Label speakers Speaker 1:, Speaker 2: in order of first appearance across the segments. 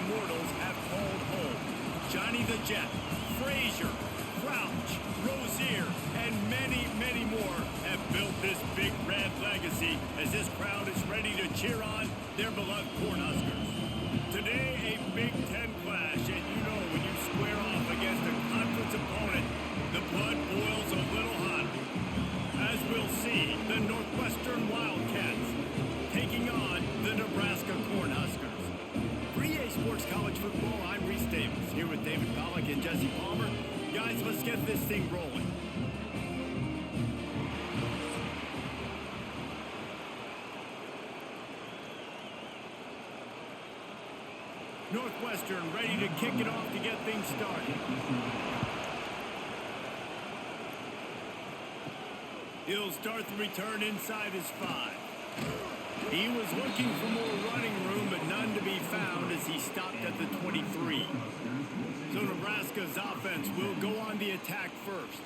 Speaker 1: Immortals have called home. Johnny the Jet, Frazier, Crouch, Rozier, and many, many more have built this big red legacy as this crowd is ready to cheer on their beloved Cornhuskers. Today, a Big Ten clash, and you know when you square off against a conference opponent, the blood boils a little hotter. As we'll see, the Northwestern Wildcats taking on the Nebraska Cornhuskers. For EA Sports College Football, I'm Reese Davis, here with David Pollack and Jesse Palmer. Guys, let's get this thing rolling. Northwestern ready to kick it off to get things started. He'll start the return inside his 5. He was looking for more running room, but none to be found as he stopped at the 23. So Nebraska's offense will go on the attack first.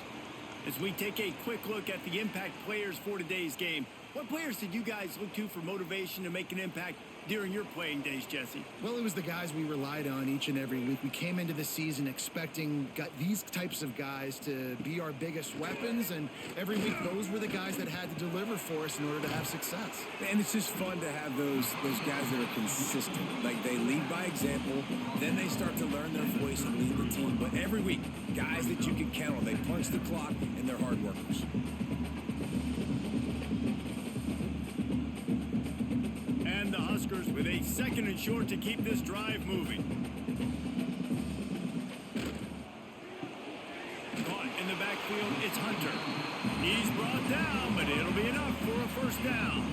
Speaker 1: As we take a quick look at the impact players for today's game, what players did you guys look to for motivation to make an impact during your playing days, Jesse?
Speaker 2: Well, it was the guys we relied on each and every week. We came into the season expecting these types of guys to be our biggest weapons, and every week those were the guys that had to deliver for us in order to have success.
Speaker 3: And it's just fun to have those guys that are consistent. Like, they lead by example, then they start to learn their voice and lead the team. But every week, guys that you can count on, they punch the clock, and they're hard workers.
Speaker 1: And the Huskers with a 2nd and short to keep this drive moving. Caught in the backfield, it's Hunter. He's brought down, but it'll be enough for a first down.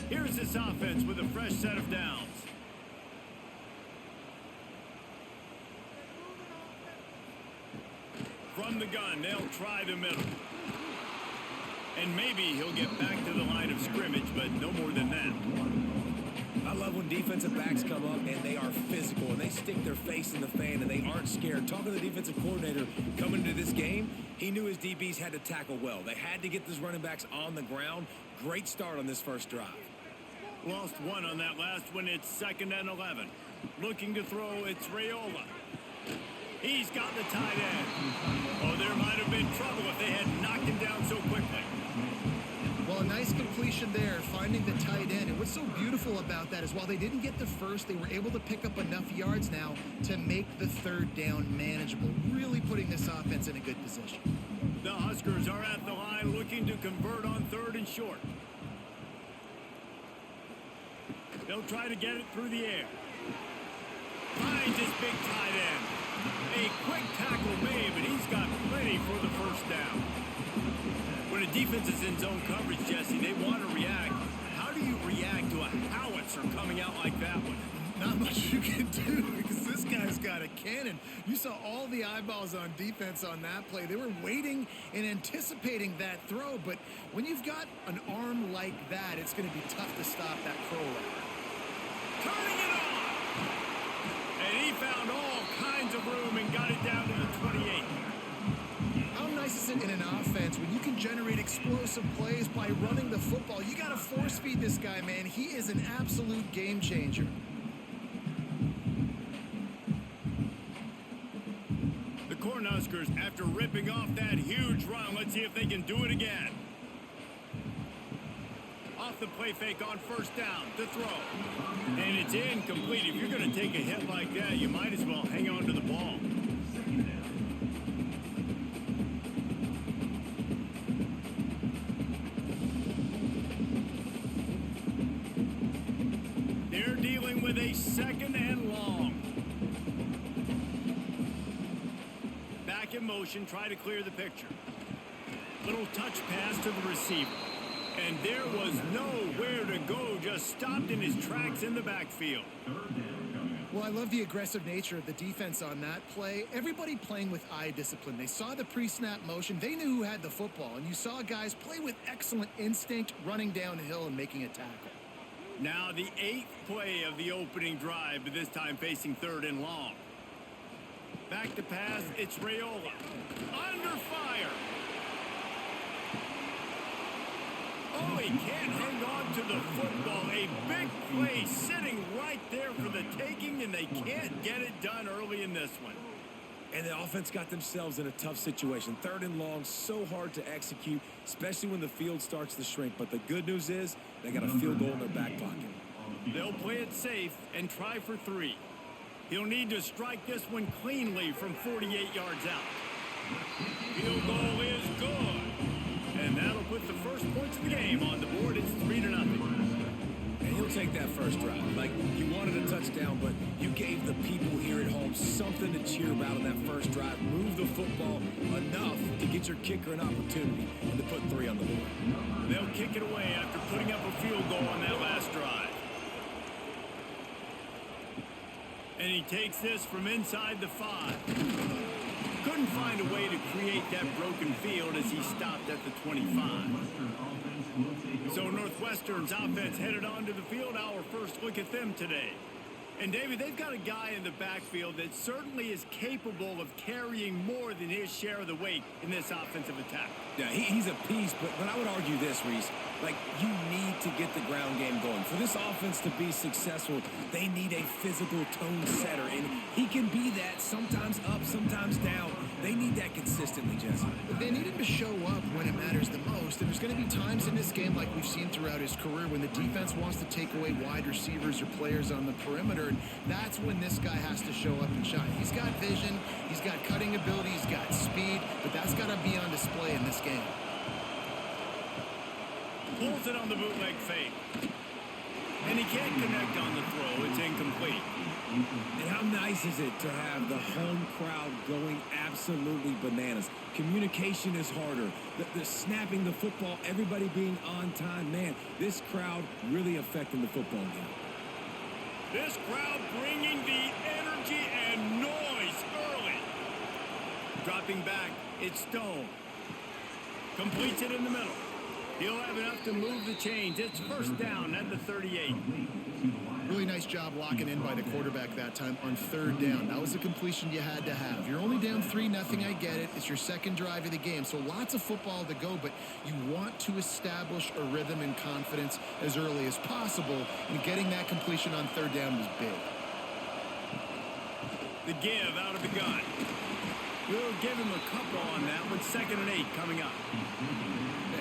Speaker 1: Here's this offense with a fresh set of downs. From the gun, they'll try the middle. And maybe he'll get back to the line of scrimmage, but no more than that.
Speaker 3: I love when defensive backs come up and they are physical and they stick their face in the fan and they aren't scared. Talking to the defensive coordinator coming into this game, he knew his DBs had to tackle well. They had to get those running backs on the ground. Great start on this first drive.
Speaker 1: Lost one on that last one. It's 2nd and 11. Looking to throw, it's Raiola. He's got the tight end. Oh, there might have been trouble if they had knocked him down so quickly.
Speaker 2: Well, a nice completion there, finding the tight end. And what's so beautiful about that is while they didn't get the first, they were able to pick up enough yards now to make the 3rd down manageable, really putting this offense in a good position.
Speaker 1: The Huskers are at the line looking to convert on 3rd and short. They'll try to get it through the air. Finds his big tight end. A quick tackle made, but he's got plenty for the first down. When a defense is in zone coverage, Jesse, they want to react. How do you react to a howitzer coming out like that one?
Speaker 2: Not much you can do because this guy's got a cannon. You saw all the eyeballs on defense on that play. They were waiting and anticipating that throw, but when you've got an arm like that, it's going to be tough to stop that crow route.
Speaker 1: Turning it on! And he found all kinds of room and got it down to the 28.
Speaker 2: How nice is it in an offense when you can generate explosive plays by running the football? You got to force feed this guy, man. He is an absolute game changer.
Speaker 1: The Cornhuskers, after ripping off that huge run, let's see if they can do it again. Off the play fake on 1st down to throw. And it's incomplete. If you're going to take a hit like that, you might as well hang on to the ball. They're dealing with a 2nd and long. Back in motion, try to clear the picture. Little touch pass to the receiver. And there was nowhere to go, just stopped in his tracks in the backfield.
Speaker 2: Well, I love the aggressive nature of the defense on that play. Everybody playing with eye discipline. They saw the pre-snap motion. They knew who had the football. And you saw guys play with excellent instinct, running downhill and making a tackle.
Speaker 1: Now the 8th play of the opening drive, but this time facing 3rd and long. Back to pass, it's Raiola. Under fire. Oh, he can't hang on to the football. A big play sitting right there for the taking, and they can't get it done early in this one.
Speaker 3: And the offense got themselves in a tough situation. 3rd and long, so hard to execute, especially when the field starts to shrink. But the good news is they got a field goal in their back pocket.
Speaker 1: They'll play it safe and try for 3. He'll need to strike this one cleanly from 48 yards out. Field goal is good. And that'll put the first points of the game on the board. It's 3-0.
Speaker 3: And he'll take that first drive. Like, you wanted a touchdown, but you gave the people here at home something to cheer about on that first drive. Move the football enough to get your kicker an opportunity and to put 3 on the board.
Speaker 1: They'll kick it away after putting up a field goal on that last drive. And he takes this from inside the 5. Couldn't find a way to create that broken field as he stopped at the 25. So Northwestern's offense headed onto the field. Our first look at them today. And, David, they've got a guy in the backfield that certainly is capable of carrying more than his share of the weight in this offensive attack.
Speaker 3: Yeah, he's a piece, but I would argue this, Reese. Like, you need to get the ground game going. For this offense to be successful, they need a physical tone setter, and he can be that, sometimes up, sometimes down. They need that consistently, Jesse.
Speaker 2: They need him to show up when it matters the most, and there's going to be times in this game like we've seen throughout his career when the defense wants to take away wide receivers or players on the perimeter, and that's when this guy has to show up and shine. He's got vision, he's got cutting ability, he's got speed, but that's got to be on display in this game.
Speaker 1: Pulls it on the bootleg fake. And he can't connect on the throw. It's incomplete.
Speaker 3: And how nice is it to have the home crowd going absolutely bananas? Communication is harder. The snapping the football, everybody being on time. Man, this crowd really affecting the football game.
Speaker 1: This crowd bringing the energy and noise early. Dropping back, it's Stone. Completes it in the middle. He'll have enough to move the chains. It's first down at the 38.
Speaker 2: Really nice job locking in by the quarterback that time on 3rd down. That was a completion you had to have. You're only down 3-0, I get it. It's your second drive of the game, so lots of football to go, but you want to establish a rhythm and confidence as early as possible, and getting that completion on 3rd down was big.
Speaker 1: The give out of the gun. We'll give him a couple on that with 2nd and 8 coming up.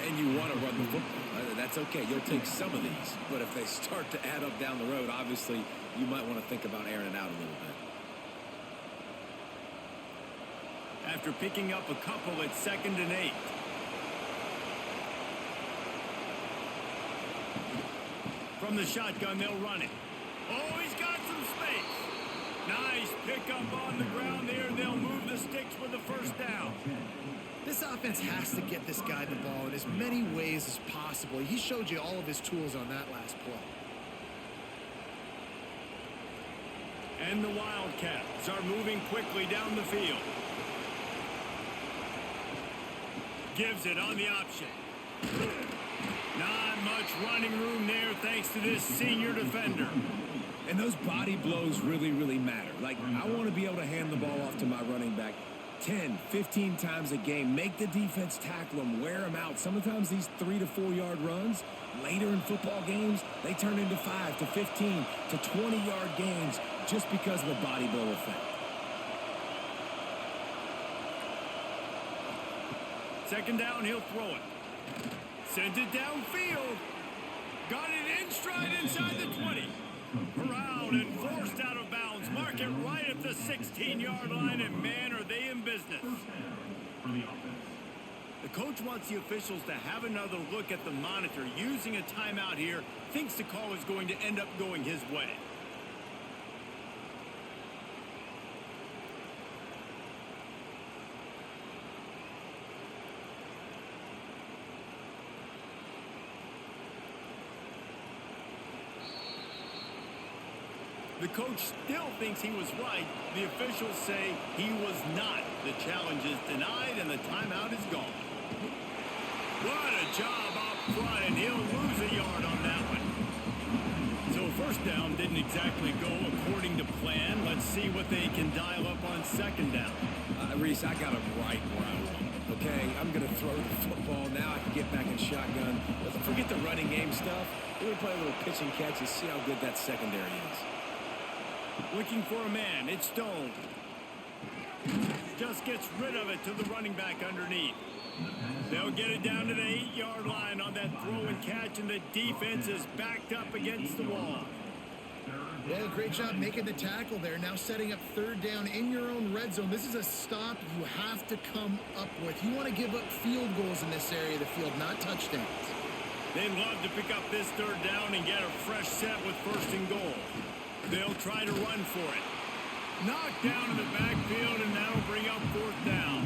Speaker 3: And you want to run the football. That's okay. You'll take some of these. But if they start to add up down the road, obviously, you might want to think about airing it out a little bit.
Speaker 1: After picking up a couple at 2nd and 8. From the shotgun, they'll run it. Oh, he's got some space. Nice pickup on the ground there. They'll move the sticks for the first down.
Speaker 2: This offense has to get this guy the ball in as many ways as possible. He showed you all of his tools on that last play.
Speaker 1: And the Wildcats are moving quickly down the field. Gives it on the option. Not much running room there thanks to this senior defender.
Speaker 3: And those body blows really, really matter. Like, I want to be able to hand the ball off to my running back 10, 15 times a game. Make the defense tackle them, wear them out. Sometimes these 3 to 4 yard runs, later in football games, they turn into 5 to 15 to 20 yard gains just because of the body blow effect.
Speaker 1: 2nd down, he'll throw it. Sent it downfield. Got it in stride inside the 20. Around and forced out of bounds. Mark it right at the 16-yard line, and man, are they in business. The coach wants the officials to have another look at the monitor. Using a timeout here, thinks the call is going to end up going his way. The coach still thinks he was right. The officials say he was not. The challenge is denied, and the timeout is gone. What a job up front, and he'll lose a yard on that one. So first down didn't exactly go according to plan. Let's see what they can dial up on second down.
Speaker 3: Reese, I got him right where I want him. Okay, I'm going to throw the football. Now I can get back in shotgun. Let's forget the running game stuff. We're going to play a little pitch and catch and see how good that secondary is.
Speaker 1: Looking for a man. It's Stone. Just gets rid of it to the running back underneath. They'll get it down to the 8-yard line on that throw and catch, and the defense is backed up against the wall.
Speaker 2: Well, great job making the tackle there. Now setting up third down in your own red zone. This is a stop you have to come up with. You want to give up field goals in this area of the field, not touchdowns.
Speaker 1: They'd love to pick up this third down and get a fresh set with first and goal. They'll try to run for it. Knocked down in the backfield, and that'll bring up fourth down.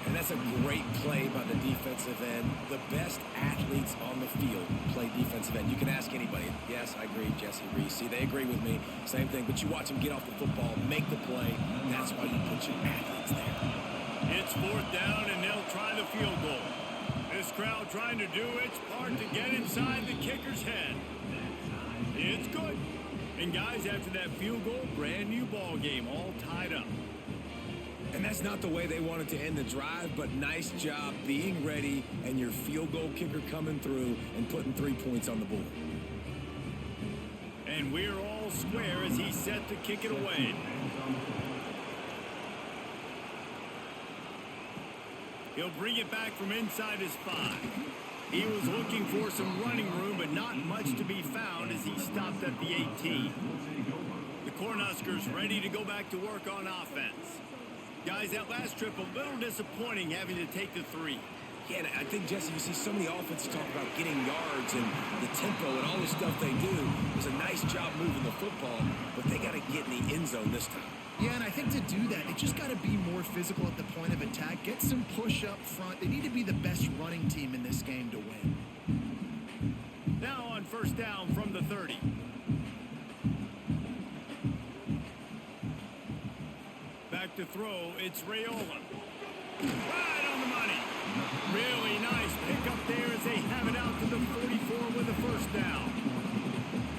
Speaker 3: And that's a great play by the defensive end. The best athletes on the field play defensive end. You can ask anybody. Yes, I agree, Jesse Reese. See, they agree with me. Same thing. But you watch them get off the football, make the play. That's why you put your athletes there.
Speaker 1: It's fourth down, and they'll try the field goal. This crowd trying to do its part to get inside the kicker's head. It's good. And guys, after that field goal, brand new ball game, all tied up.
Speaker 3: And that's not the way they wanted to end the drive, but nice job being ready and your field goal kicker coming through and putting 3 points on the board.
Speaker 1: And we're all square as he's set to kick it away. He'll bring it back from inside his 5. He was looking for some running room, but not much to be found as he stopped at the 18. The Cornhuskers ready to go back to work on offense. Guys, that last trip a little disappointing having to take the 3.
Speaker 3: Yeah, and I think, Jesse, you see so many offenses talk about getting yards and the tempo and all the stuff they do. It was a nice job moving the football, but they got to get in the end zone this time.
Speaker 2: Yeah, and I think to do that, they just got to be more physical at the point of attack. Get some push up front. They need to be the best running team in this game to win.
Speaker 1: Now on first down from the 30. Back to throw, it's Raiola. Right on the money. Really nice pickup there as they have it out to the 44 with a first down.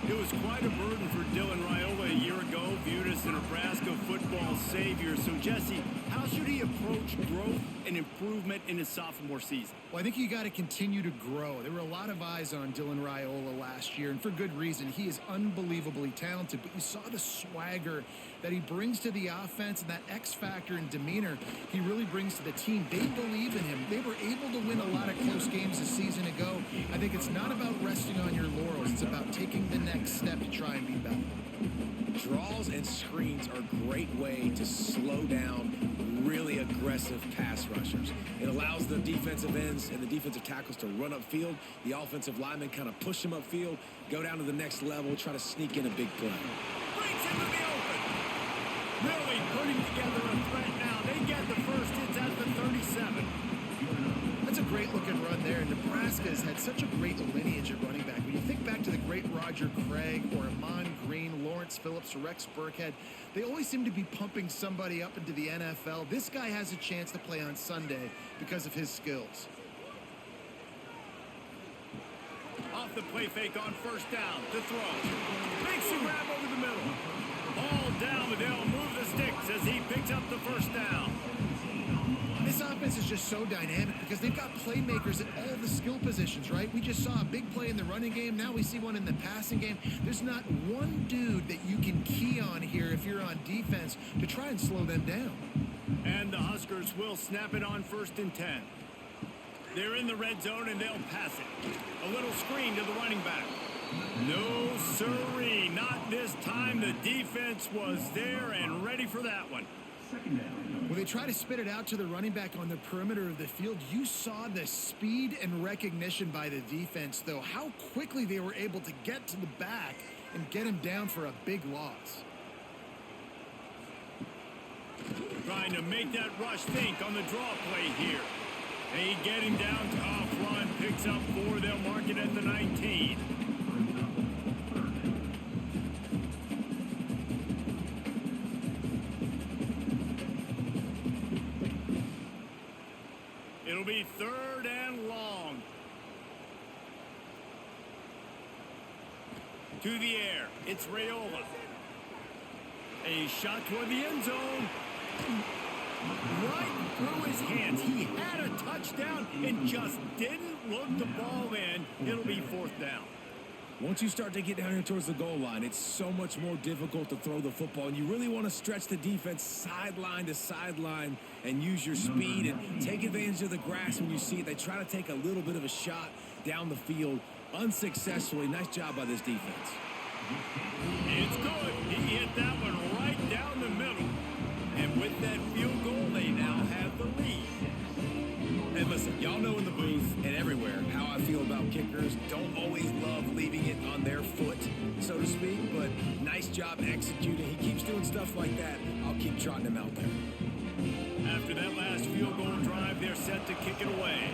Speaker 1: It was quite a burden for Dylan Raiola a year ago, viewed as the Nebraska football savior. So, Jesse, how should he approach growth and improvement in his sophomore season?
Speaker 2: Well, I think you got to continue to grow. There were a lot of eyes on Dylan Raiola last year, and for good reason. He is unbelievably talented, but you saw the swagger that he brings to the offense and that X factor and demeanor he really brings to the team. They believe in him. They were able to win a lot of close games a season ago. I think it's not about resting on your laurels. It's about taking the next step to try and be better.
Speaker 3: Draws and screens are a great way to slow down really aggressive pass rushers. It allows the defensive ends and the defensive tackles to run upfield. The offensive linemen kind of push them upfield, go down to the next level, try to sneak in a big play.
Speaker 1: Breaks into the open. Really putting together a threat now. They get the first. It's at the 37.
Speaker 2: That's a great looking run there. Nebraska has had such a great lineage at running back. When you think back to the great Roger Craig or Amon Green, Lawrence Phillips, or Rex Burkhead, they always seem to be pumping somebody up into the NFL. This guy has a chance to play on Sunday because of his skills.
Speaker 1: Off the play fake on first down to throw. Makes a grab over the middle. Ball down, but they'll move the sticks as he picks up the first down.
Speaker 2: This offense is just so dynamic because they've got playmakers at all the skill positions, right? We just saw a big play in the running game. Now we see one in the passing game. There's not one dude that you can key on here if you're on defense to try and slow them down.
Speaker 1: And the Huskers will snap it on first and 10. They're in the red zone and they'll pass it. A little screen to the running back. No siree, not this time. The defense was there and ready for that one.
Speaker 2: When they try to spit it out to the running back on the perimeter of the field, you saw the speed and recognition by the defense, though. How quickly they were able to get to the back and get him down for a big loss.
Speaker 1: Trying to make that rush think on the draw play here. They get him down to off run, picks up 4. They'll mark it at the 19. It'll be third and long. To the air. It's Rayola. A shot toward the end zone. Right through his hands. He had a touchdown and just didn't look the ball in. It'll be fourth down.
Speaker 3: Once you start to get down here towards the goal line, it's so much more difficult to throw the football, and you really want to stretch the defense sideline to sideline and use your speed and take advantage of the grass when you see it. They try to take a little bit of a shot down the field unsuccessfully. Nice job by this defense.
Speaker 1: It's good. He hit that one right down the middle. And with that field goal, they now have the lead.
Speaker 3: And listen, y'all know in the booth and everywhere how I feel about kickers. Don't always love leaving it on their foot, so to speak, but nice job executing. He keeps doing stuff like that. I'll keep trotting him out there.
Speaker 1: After that last field goal drive, they're set to kick it away.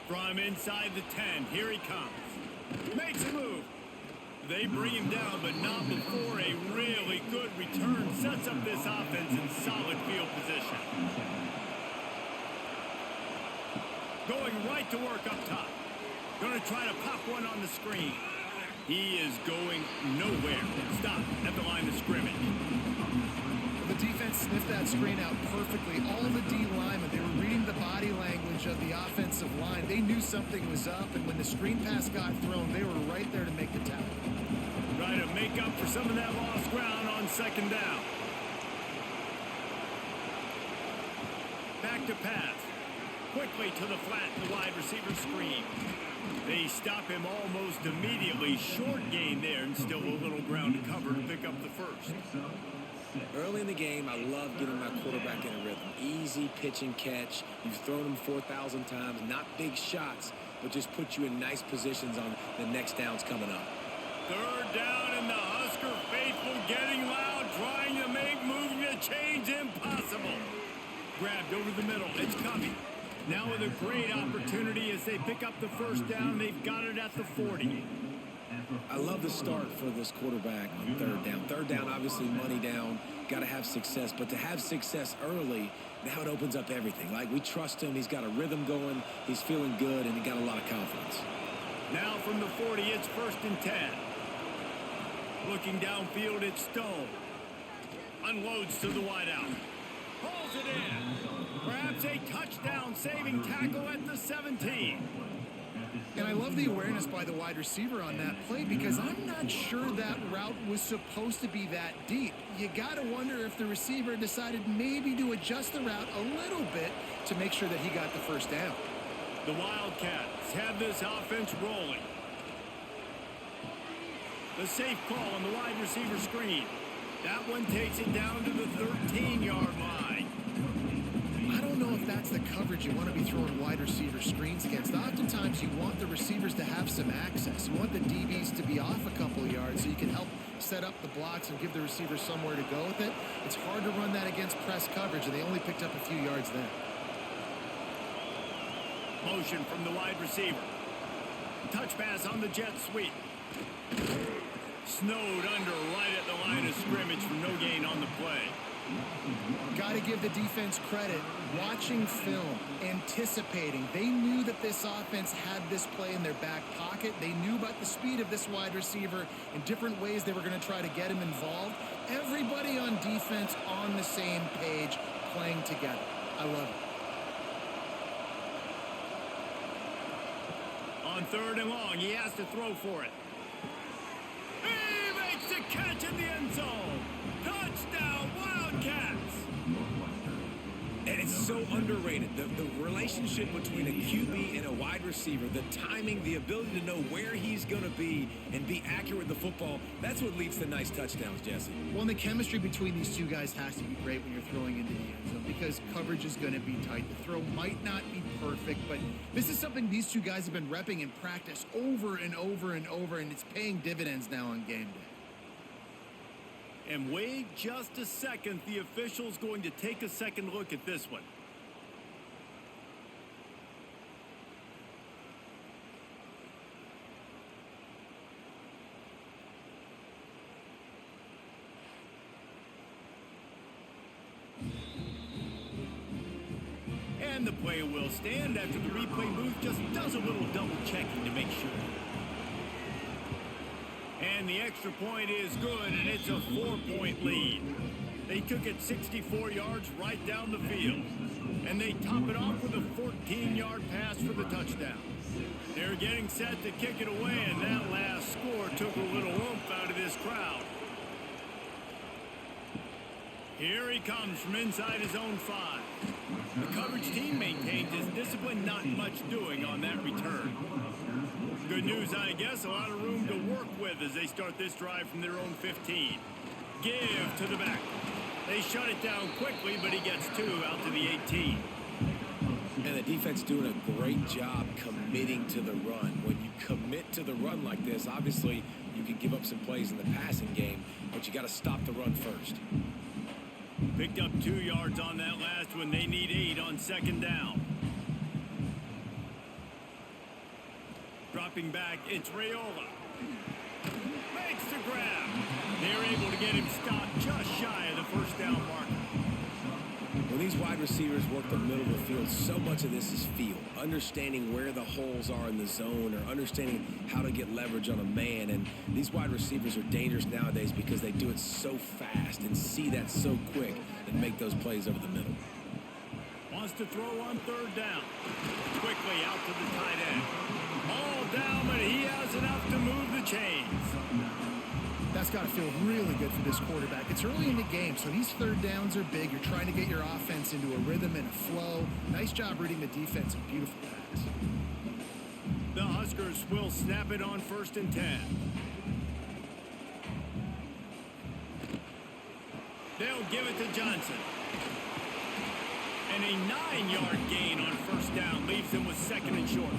Speaker 1: From inside the 10, here he comes. Makes a move. They bring him down, but not before a really good return sets up this offense in solid field position. Going right to work up top. Going to try to pop one on the screen. He is going nowhere. Stop at the line of scrimmage.
Speaker 2: The defense sniffed that screen out perfectly. All the D linemen, they were reading the body language of the offensive line. They knew something was up, and when the screen pass got thrown, they were right there to make the tackle.
Speaker 1: Try to make up for some of that lost ground on second down. Back to pass. Quickly to the flat, the wide receiver screen. They stop him almost immediately. Short gain there, and still a little ground to cover to pick up the first.
Speaker 3: Early in the game, I love getting my quarterback in a rhythm. Easy pitch and catch. You've thrown him 4,000 times. Not big shots, but just put you in nice positions on the next downs coming up.
Speaker 1: Third down, and the Husker faithful getting loud, trying to make moving the chains impossible. Grabbed over the middle. It's coming. Now with a great opportunity as they pick up the first down. They've got it at the 40.
Speaker 3: I love the start for this quarterback on third down. Third down, obviously money down, got to have success. But to have success early, now it opens up everything. Like, we trust him. He's got a rhythm going. He's feeling good, and he got a lot of confidence.
Speaker 1: Now from the 40, it's 1st and 10. Looking downfield, it's Stone. Unloads to the wideout. Pulls it in. Perhaps a touchdown-saving tackle at the 17.
Speaker 2: And I love the awareness by the wide receiver on that play because I'm not sure that route was supposed to be that deep. You got to wonder if the receiver decided maybe to adjust the route a little bit to make sure that he got the first down.
Speaker 1: The Wildcats have this offense rolling. The safe call on the wide receiver screen. That one takes it down to the 13-yard line.
Speaker 2: I don't know if that's the coverage you want to be throwing wide receiver screens against. Oftentimes you want the receivers to have some access. You want the DBs to be off a couple of yards so you can help set up the blocks and give the receiver somewhere to go with it. It's hard to run that against press coverage, and they only picked up a few yards there.
Speaker 1: Motion from the wide receiver. Touch pass on the jet sweep. Snowed under right at the line of scrimmage for no gain on the play.
Speaker 2: Got to give the defense credit. Watching film, anticipating. They knew that this offense had this play in their back pocket. They knew about the speed of this wide receiver and different ways they were going to try to get him involved. Everybody on defense on the same page, playing together. I love it.
Speaker 1: On 3rd and long, he has to throw for it. He makes the catch in the end zone. Touchdown, Wildcats!
Speaker 3: And it's so underrated. The relationship between a QB and a wide receiver, the timing, the ability to know where he's going to be and be accurate with the football, that's what leads to nice touchdowns, Jesse.
Speaker 2: Well, and the chemistry between these two guys has to be great when you're throwing into the end zone because coverage is going to be tight. The throw might not be perfect, but this is something these two guys have been repping in practice over and over and over, and it's paying dividends now on game day.
Speaker 1: And wait just a second. The official's going to take a second look at this one. And And the play will stand after the replay booth just does a little double checking to make sure. And the extra point is good, and it's a 4-point lead. They took it 64 yards right down the field. And they top it off with a 14-yard pass for the touchdown. They're getting set to kick it away, and that last score took a little oomph out of this crowd. Here he comes from inside his own 5. The coverage team maintains his discipline, not much doing on that return. Good news, I guess, a lot of room to work with as they start this drive from their own 15. Give to the back. They shut it down quickly, but he gets 2 out to the 18.
Speaker 3: And the defense doing a great job committing to the run. When you commit to the run like this, obviously you can give up some plays in the passing game, but you got to stop the run first.
Speaker 1: Picked up 2 yards on that last one. They need 8 on second down. Dropping back, it's Raiola. Makes the grab. They're able to get him stopped just shy of the first down marker.
Speaker 3: When these wide receivers work the middle of the field, so much of this is feel. Understanding where the holes are in the zone or understanding how to get leverage on a man. And these wide receivers are dangerous nowadays because they do it so fast and see that so quick and make those plays over the middle.
Speaker 1: Wants to throw on third down. Quickly out to the tight end. All down, but he has enough to move the chains.
Speaker 2: That's got to feel really good for this quarterback. It's early in the game, so these third downs are big. You're trying to get your offense into a rhythm and a flow. Nice job reading the defense. A beautiful pass.
Speaker 1: The Huskers will snap it on 1st and 10. They'll give it to Johnson. And a 9-yard gain on first down leaves them with 2nd and short.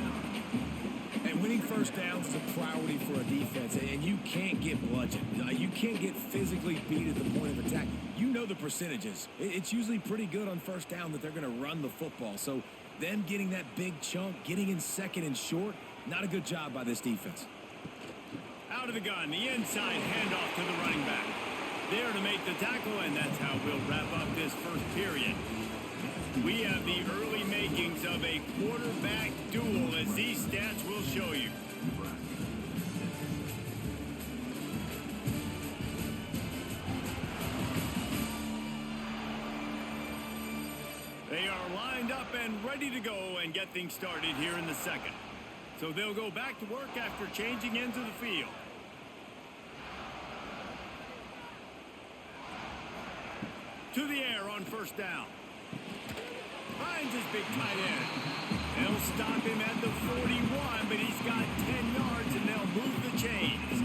Speaker 3: And winning first downs is a priority for a defense, and you can't get bludgeoned. You can't get physically beat at the point of attack. You know the percentages. It's usually pretty good on first down that they're going to run the football. So them getting that big chunk, getting in 2nd and short, not a good job by this defense.
Speaker 1: Out of the gun, the inside handoff to the running back. There to make the tackle, and that's how we'll wrap up this first period. We have the early makings of a quarterback duel, as these stats will show you. They are lined up and ready to go and get things started here in the second. So they'll go back to work after changing into the field. To the air on first down. Finds his big tight end. They'll stop him at the 41, but he's got 10 yards, and they'll move the chains.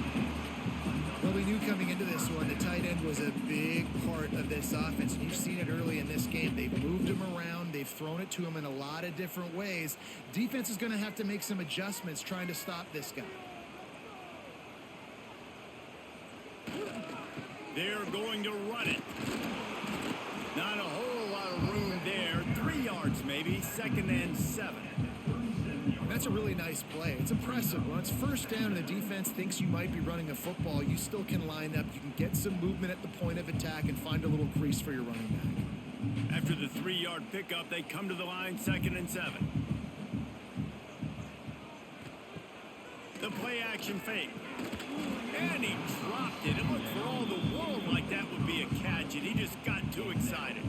Speaker 2: Well, we knew coming into this one, the tight end was a big part of this offense. And you've seen it early in this game. They've moved him around. They've thrown it to him in a lot of different ways. Defense is going to have to make some adjustments trying to stop this guy.
Speaker 1: They're going to run it. Not a whole lot of room there. 3 yards maybe. 2nd and 7.
Speaker 2: That's a really nice play. It's impressive. When it's first down and the defense thinks you might be running a football, you still can line up. You can get some movement at the point of attack and find a little crease for your running back.
Speaker 1: After the 3-yard pickup, they come to the line, 2nd and 7. The play action fake. And he dropped it. It looked for all the world like that would be a catch, and he just got too excited.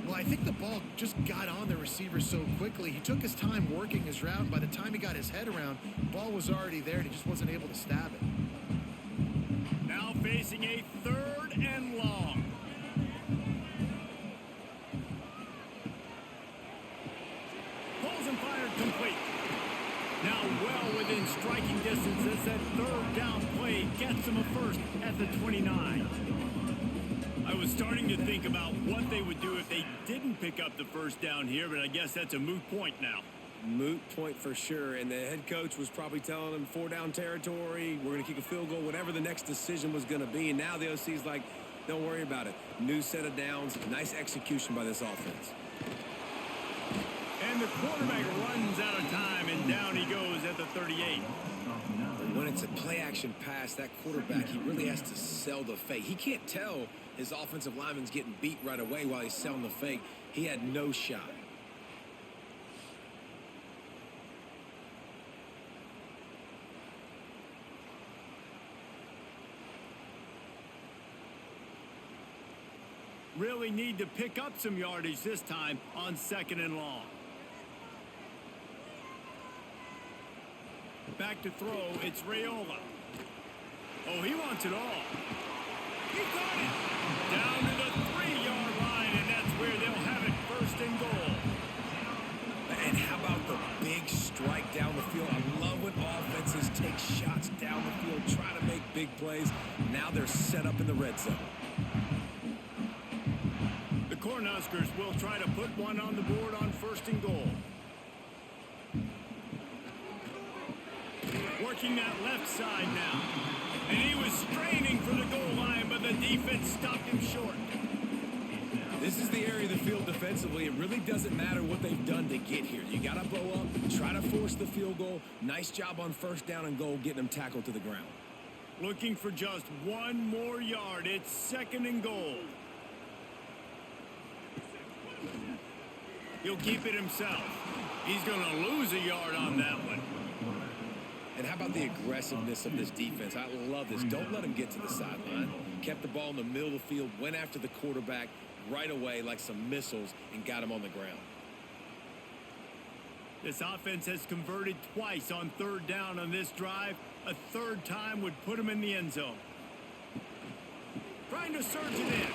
Speaker 2: Well, I think the ball just got on the receiver so quickly. He took his time working his route, and by the time he got his head around, the ball was already there, and he just wasn't able to stab it.
Speaker 1: Now facing a 3rd and long. Pulls and fired complete. Now well within striking distance as that 3rd down play gets him a first at the 29. I was starting to think about what they would do if they didn't pick up the first down here, but I guess that's a moot point now.
Speaker 3: Moot point for sure, and the head coach was probably telling them 4-down territory, we're going to kick a field goal, whatever the next decision was going to be, and now the OC's like, don't worry about it. New set of downs, nice execution by this offense.
Speaker 1: And the quarterback runs out of time, and down he goes at the 38.
Speaker 3: But when it's a play-action pass, that quarterback, he really has to sell the fake. He can't tell his offensive lineman's getting beat right away while he's selling the fake. He had no shot.
Speaker 1: really need to pick up some yardage this time on 2nd and long. Back to throw, it's Raiola. Oh, he wants it all. He got it! Down to the 3-yard line, and that's where they'll have it, 1st and goal.
Speaker 3: And how about the big strike down the field? I love when offenses take shots down the field, try to make big plays. Now they're set up in the red zone.
Speaker 1: The Cornhuskers will try to put one on the board on 1st and goal. Working that left side now. And he was straining for the goal line, but the defense stopped him short.
Speaker 3: This is the area of the field defensively. It really doesn't matter what they've done to get here. You got to bow up, try to force the field goal. Nice job on 1st down and goal, getting them tackled to the ground.
Speaker 1: Looking for just 1 more yard. It's 2nd and goal. He'll keep it himself. He's going to lose a yard on that one.
Speaker 3: And how about the aggressiveness of this defense? I love this. Don't let them get to the sideline. Kept the ball in the middle of the field, went after the quarterback right away like some missiles and got him on the ground.
Speaker 1: This offense has converted twice on 3rd down on this drive. A 3rd time would put him in the end zone. Trying to surge it in.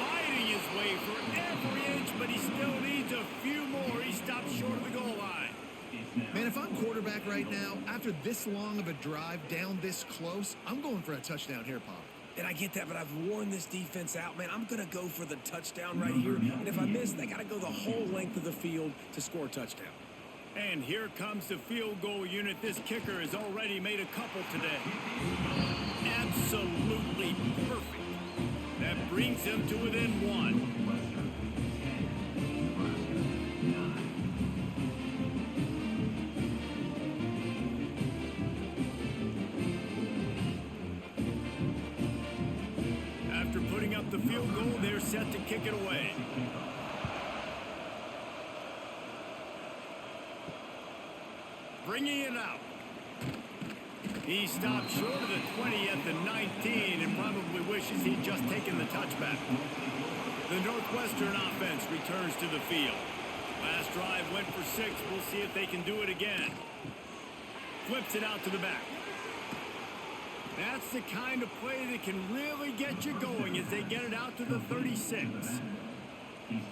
Speaker 1: Fighting his way for every inch, but he still needs a few more. He stopped short of the goal line.
Speaker 2: Man, if I'm quarterback right now, after this long of a drive down this close, I'm going for a touchdown here, Pop.
Speaker 3: And I get that, but I've worn this defense out, man. I'm going to go for the touchdown right here. And if I miss, they got to go the whole length of the field to score a touchdown.
Speaker 1: And here comes the field goal unit. This kicker has already made a couple today. Absolutely perfect. That brings him to within 1. After putting up the field goal, they're set to kick it away. Bringing it out. He stopped short of the 20 at the 19 and probably wishes he'd just taken the touchback. The Northwestern offense returns to the field. Last drive went for 6. We'll see if they can do it again. Flips it out to the back. That's the kind of play that can really get you going as they get it out to the 36.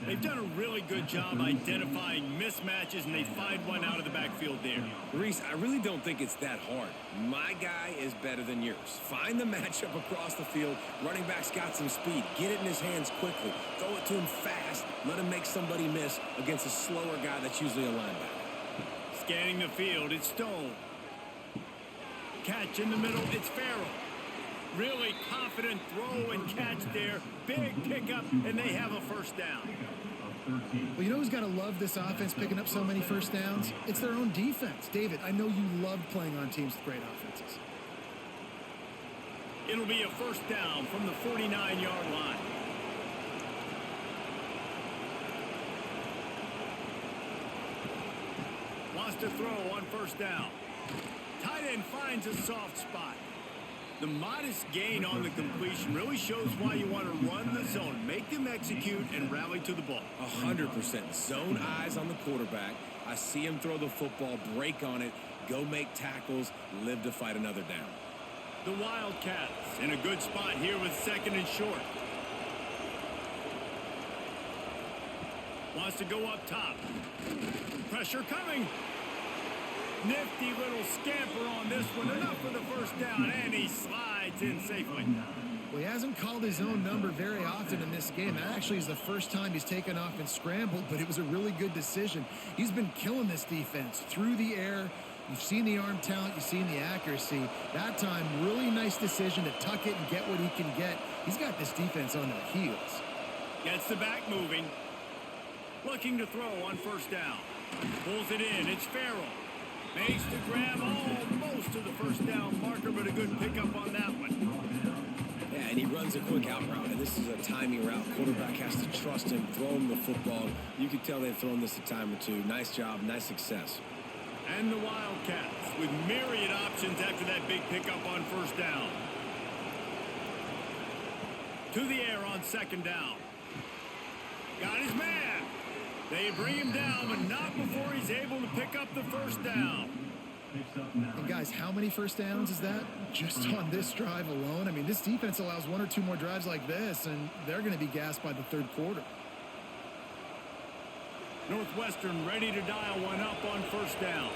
Speaker 1: They've done a really good job identifying mismatches, and they find one out of the backfield there.
Speaker 3: Reese, I really don't think it's that hard. My guy is better than yours. Find the matchup across the field. Running back's got some speed. Get it in his hands quickly. Throw it to him fast. Let him make somebody miss against a slower guy that's usually a linebacker.
Speaker 1: Scanning the field, it's Stone. Catch in the middle, it's Farrell. Really confident throw and catch there. Big pickup, and they have a 1st down.
Speaker 2: Well, you know who's got to love this offense picking up so many 1st downs? It's their own defense. David, I know you love playing on teams with great offenses.
Speaker 1: It'll be a 1st down from the 49-yard line. Wants to throw on 1st down. Tight end finds a soft spot. The modest gain on the completion really shows why you want to run the zone. Make them execute and rally to the ball.
Speaker 3: 100%. Zone eyes on the quarterback. I see him throw the football, break on it, go make tackles, live to fight another down.
Speaker 1: The Wildcats in a good spot here with 2nd and short. Wants to go up top. Pressure coming. Nifty little scamper on this one. Enough for the 1st down, and he slides in safely.
Speaker 2: Well, he hasn't called his own number very often in this game. That actually is the first time he's taken off and scrambled, but it was a really good decision. He's been killing this defense through the air. You've seen the arm talent. You've seen the accuracy. That time, really nice decision to tuck it and get what he can get. He's got this defense on their heels.
Speaker 1: Gets the back moving. Looking to throw on 1st down. Pulls it in. It's Farrell. Makes the grab almost to the 1st down marker, but a good pickup on that one.
Speaker 3: Yeah, and he runs a quick out route, and this is a timing route. Quarterback has to trust him, throw him the football. You can tell they've thrown this a time or two. Nice job, nice success.
Speaker 1: And the Wildcats with myriad options after that big pickup on 1st down. To the air on 2nd down. Got his man. They bring him down, but not before he's able to pick up the first down.
Speaker 2: And guys, how many first downs is that just on this drive alone? I mean, this defense allows one or two more drives like this, and they're going to be gassed by the third quarter.
Speaker 1: Northwestern ready to dial one up on first down.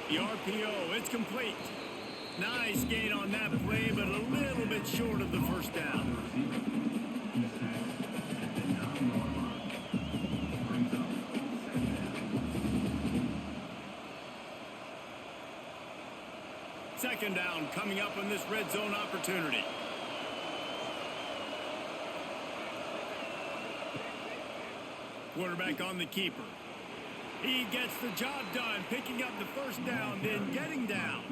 Speaker 1: The RPO, it's complete. Nice gain on that play, but a little bit short of the first down. Second down coming up on this red zone opportunity. Quarterback on the keeper. He gets the job done, picking up the first down, then getting down.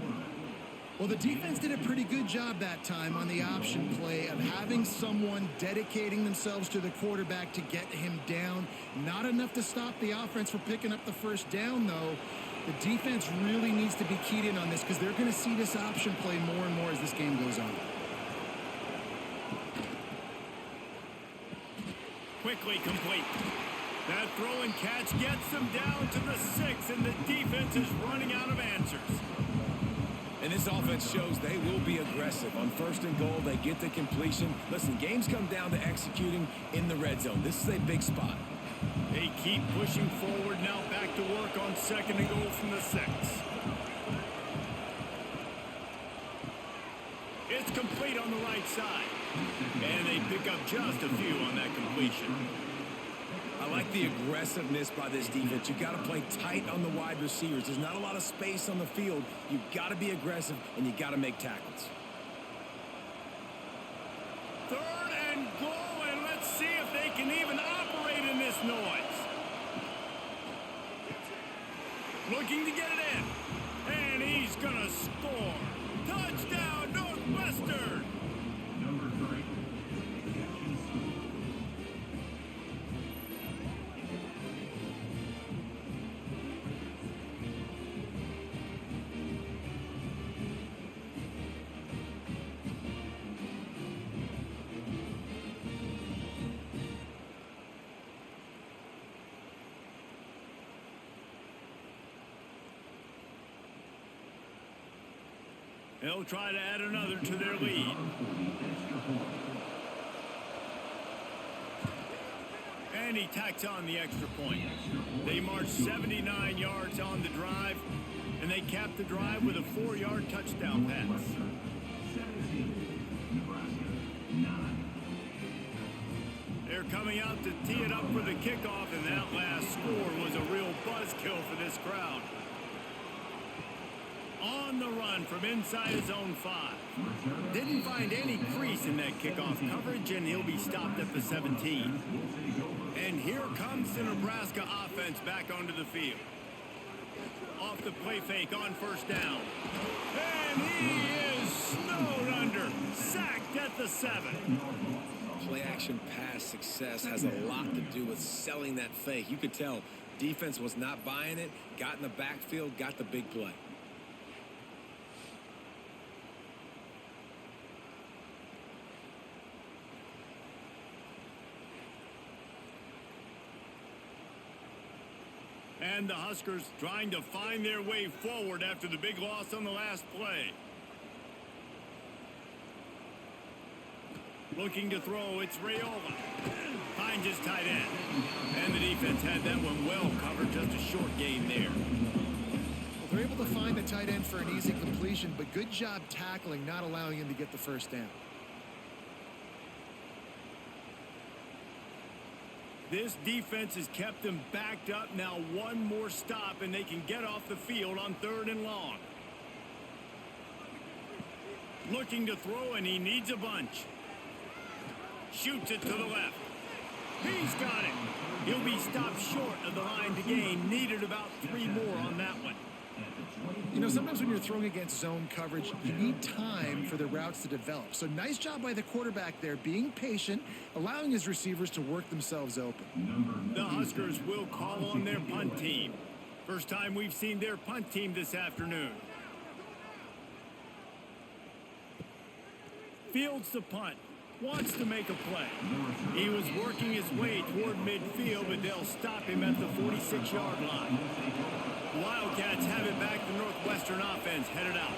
Speaker 2: Well, the defense did a pretty good job that time on the option play of having someone dedicating themselves to the quarterback to get him down. Not enough to stop the offense from picking up the first down, though. The defense really needs to be keyed in on this because they're going to see this option play more and more as this game goes on.
Speaker 1: Quickly complete. That throw and catch gets them down to the 6, and the defense is running out of answers.
Speaker 3: And this offense shows they will be aggressive. On first and goal, they get the completion. Listen, games come down to executing in the red zone. This is a big spot.
Speaker 1: They keep pushing forward, now back to work on second and goal from the 6. It's complete on the right side. And they pick up just a few on that completion.
Speaker 3: I like the aggressiveness by this defense. You've got to play tight on the wide receivers. There's not a lot of space on the field. You've got to be aggressive, and you've got to make tackles.
Speaker 1: Third and goal, and let's see if they can even operate in this noise. Looking to get it in, and he's going to score. Touchdown, Northwestern! They'll try to add another to their lead. And he tacks on the extra point. They march 79 yards on the drive, and they cap the drive with a 4-yard touchdown pass. They're coming out to tee it up for the kickoff, and that last score was a real buzzkill for this crowd. On the run from inside his own 5. Didn't find any crease in that kickoff coverage, and he'll be stopped at the 17. And here comes the Nebraska offense back onto the field. Off the play fake on first down. And he is snowed under. Sacked at the 7.
Speaker 3: Play action pass success has a lot to do with selling that fake. You could tell defense was not buying it, got in the backfield, got the big play.
Speaker 1: And the Huskers trying to find their way forward after the big loss on the last play. Looking to throw, it's Raiola. Finds his tight end. And the defense had that one well covered, just a short gain there.
Speaker 2: Well, they're able to find the tight end for an easy completion, but good job tackling, not allowing him to get the first down.
Speaker 1: This defense has kept them backed up. Now one more stop, and they can get off the field on 3rd and long. Looking to throw, and he needs a bunch. Shoots it to the left. He's got it. He'll be stopped short of the line to gain. Needed about 3 more on that one.
Speaker 2: You know, sometimes when you're throwing against zone coverage, you need time for the routes to develop. So nice job by the quarterback there, being patient, allowing his receivers to work themselves open.
Speaker 1: The Huskers will call on their punt team. First time we've seen their punt team this afternoon. Fields the punt. wants to make a play. He was working his way toward midfield, but they'll stop him at the 46-yard line. Wildcats have it back. The Northwestern offense headed out.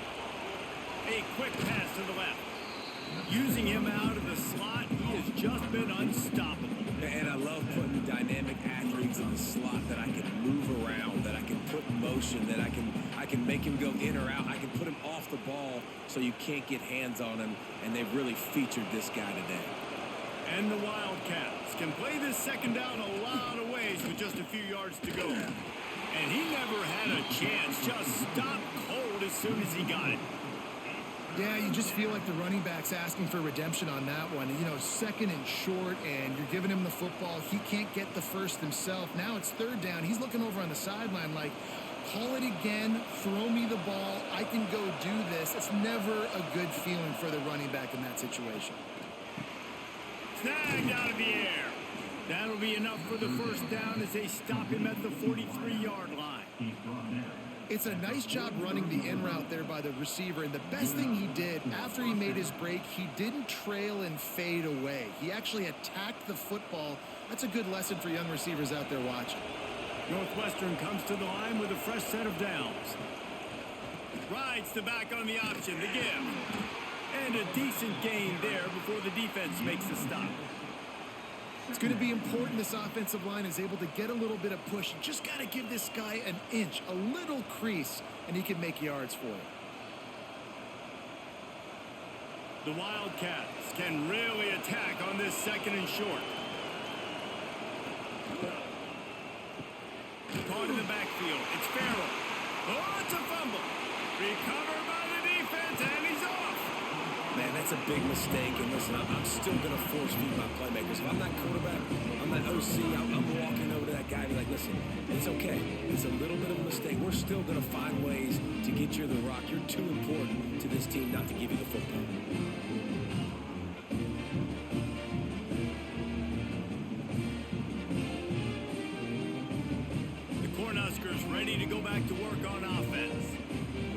Speaker 1: A quick pass to the left. Using him out of the slot, he has just been unstoppable.
Speaker 3: And I love putting dynamic athletes in the slot that I can move around, that I can put in motion, that I can make him go in or out. I can put him off the ball so you can't get hands on him, and they've really featured this guy today.
Speaker 1: And the Wildcats can play this second down a lot of ways with just a few yards to go. And he never had a chance, just stopped cold as soon as he got it.
Speaker 2: Yeah, you just feel like the running back's asking for redemption on that one. You know, second and short, and you're giving him the football. He can't get the first himself. Now it's third down. He's looking over on the sideline like, call it again, throw me the ball, I can go do this. It's never a good feeling for the running back in that situation.
Speaker 1: Snagged out of the air. That'll be enough for the first down as they stop him at the 43-yard line.
Speaker 2: It's a nice job running the in route there by the receiver, and the best thing he did after he made his break, he didn't trail and fade away. He actually attacked the football. That's a good lesson for young receivers out there watching.
Speaker 1: Northwestern comes to the line with a fresh set of downs. Rides the back on the option, the give. And a decent gain there before the defense makes the stop.
Speaker 2: It's going to be important this offensive line is able to get a little bit of push. You just got to give this guy an inch, a little crease, and he can make yards for it.
Speaker 1: The Wildcats can really attack on this second and short. Caught in the backfield. It's Farrell. Oh, it's a fumble. Recovered by the defense, and he's off.
Speaker 3: Man, that's a big mistake. And listen, I'm still going to force feed my playmakers. If I'm that quarterback, I'm that OC, I'm walking over to that guy and be like, listen, it's okay. It's a little bit of a mistake. We're still going to find ways to get you the rock. You're too important to this team not to give you the football.
Speaker 1: The Cornhuskers ready to go back to work on offense.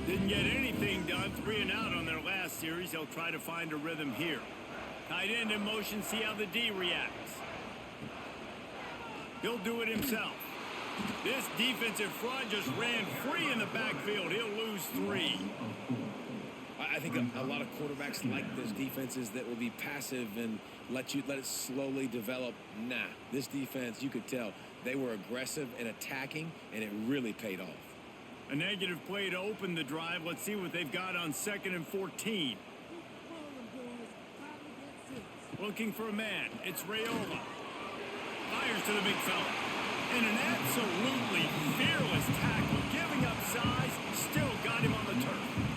Speaker 1: Didn't get anything done, 3 and out on their last series. They'll try to find a rhythm here. Tight end in motion, see how the D reacts. He'll do it himself. This defensive front just ran free in the backfield. He'll lose 3.
Speaker 3: I think a lot of quarterbacks like those defenses that will be passive and let it slowly develop. Nah, this defense, you could tell, they were aggressive and attacking, and it really paid off.
Speaker 1: A negative play to open the drive. Let's see what they've got on 2nd and 14. Looking for a man. It's Rayola. Fires to the big fella. And an absolutely fearless tackle. Giving up size. Still got him on the turf.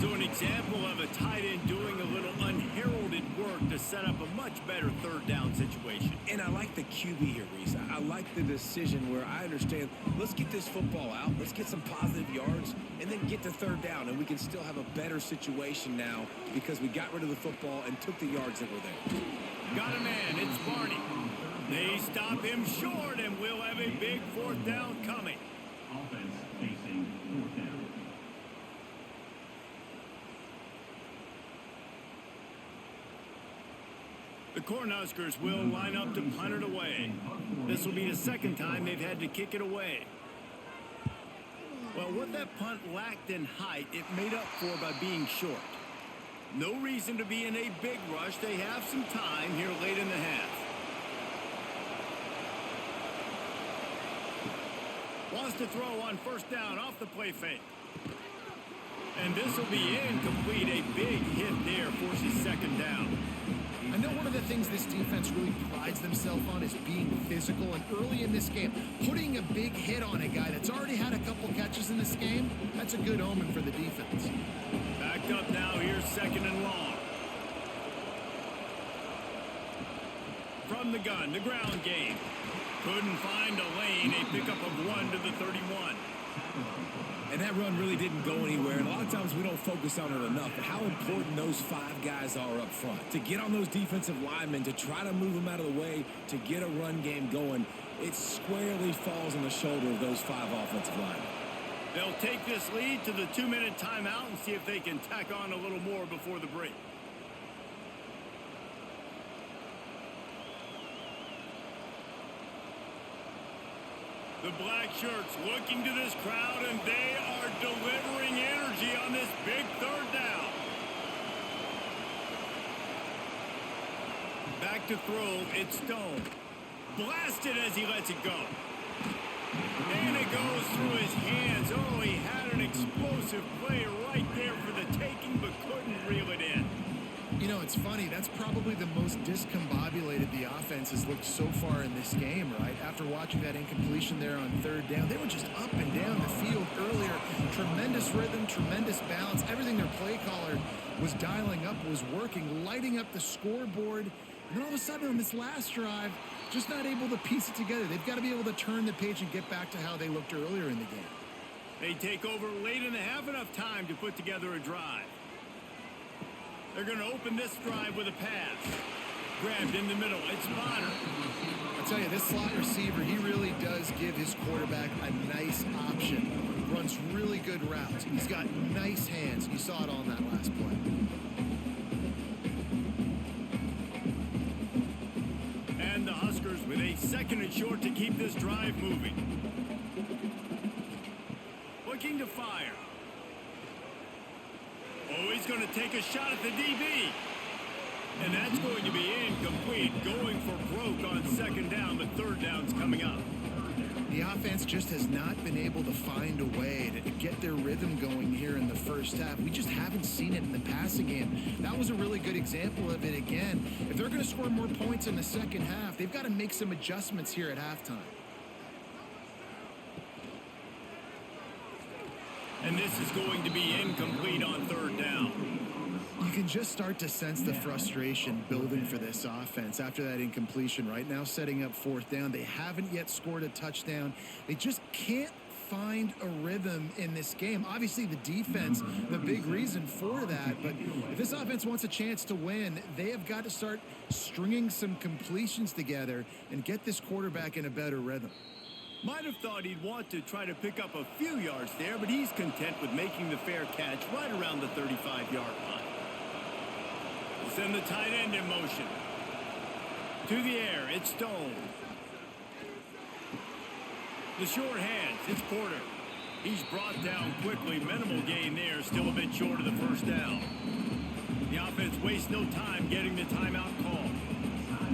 Speaker 1: So an example of a tight end doing a little unheralded work to set up a much better third down situation.
Speaker 3: And I like the QB here, Reese. I like the decision where I understand, let's get this football out, let's get some positive yards, and then get to third down, and we can still have a better situation now because we got rid of the football and took the yards that were there.
Speaker 1: Got a man. It's Barney. They stop him short, and we'll have a big 4th down coming.
Speaker 4: Offense facing 4th down.
Speaker 1: The Cornhuskers will line up to punt it away. This will be the second time they've had to kick it away. Well, what that punt lacked in height, it made up for by being short. No reason to be in a big rush. They have some time here late in the half. Wants to throw on 1st down off the play fake. And this will be incomplete. A big hit there forces 2nd down.
Speaker 2: I know one of the things this defense really prides themselves on is being physical, and early in this game, putting a big hit on a guy that's already had a couple catches in this game, that's a good omen for the defense.
Speaker 1: Backed up now, here's 2nd and long. From the gun, the ground game. Couldn't find a lane, a pickup of 1 to the 31.
Speaker 3: And that run really didn't go anywhere. And a lot of times we don't focus on it enough. But how important those 5 guys are up front. To get on those defensive linemen, to try to move them out of the way, to get a run game going, it squarely falls on the shoulder of those 5 offensive linemen.
Speaker 1: They'll take this lead to the 2-minute timeout and see if they can tack on a little more before the break. The black shirts looking to this crowd, and they are delivering energy on this big third down. Back to throw, it's Stone. Blasted as he lets it go. And it goes through his hands. Oh, he had an explosive play right there for the taking, but couldn't reel it in.
Speaker 2: You know, it's funny. That's probably the most discombobulated the offense has looked so far in this game, right? After watching that incompletion there on third down, they were just up and down the field earlier. Tremendous rhythm, tremendous balance. Everything their play caller was dialing up was working, lighting up the scoreboard. And then all of a sudden on this last drive, just not able to piece it together. They've got to be able to turn the page and get back to how they looked earlier in the game.
Speaker 1: They take over late and have enough time to put together a drive. They're going to open this drive with a pass. Grabbed in the middle. It's Bonner.
Speaker 2: I'll tell you, this slot receiver, he really does give his quarterback a nice option. Runs really good routes. He's got nice hands. You saw it all in that last play.
Speaker 1: And the Huskers with a second and short to keep this drive moving. Looking to fire. Oh, he's going to take a shot at the DB. And that's going to be incomplete. Going for broke on second down, but third down's coming up.
Speaker 2: The offense just has not been able to find a way to get their rhythm going here in the first half. We just haven't seen it in the passing game. That was a really good example of it again. If they're going to score more points in the second half, they've got to make some adjustments here at halftime.
Speaker 1: And this is going to be incomplete on third down.
Speaker 2: You can just start to sense the frustration building for this offense after that incompletion. Right now setting up fourth down. They haven't yet scored a touchdown. They just can't find a rhythm in this game. Obviously the defense, the big reason for that, but if this offense wants a chance to win, they have got to start stringing some completions together and get this quarterback in a better rhythm.
Speaker 1: Might have thought he'd want to try to pick up a few yards there, but he's content with making the fair catch right around the 35-yard line. We'll send the tight end in motion. To the air, it's Stone. The short hands, it's Porter. He's brought down quickly. Minimal gain there, still a bit short of the first down. The offense wastes no time getting the timeout call.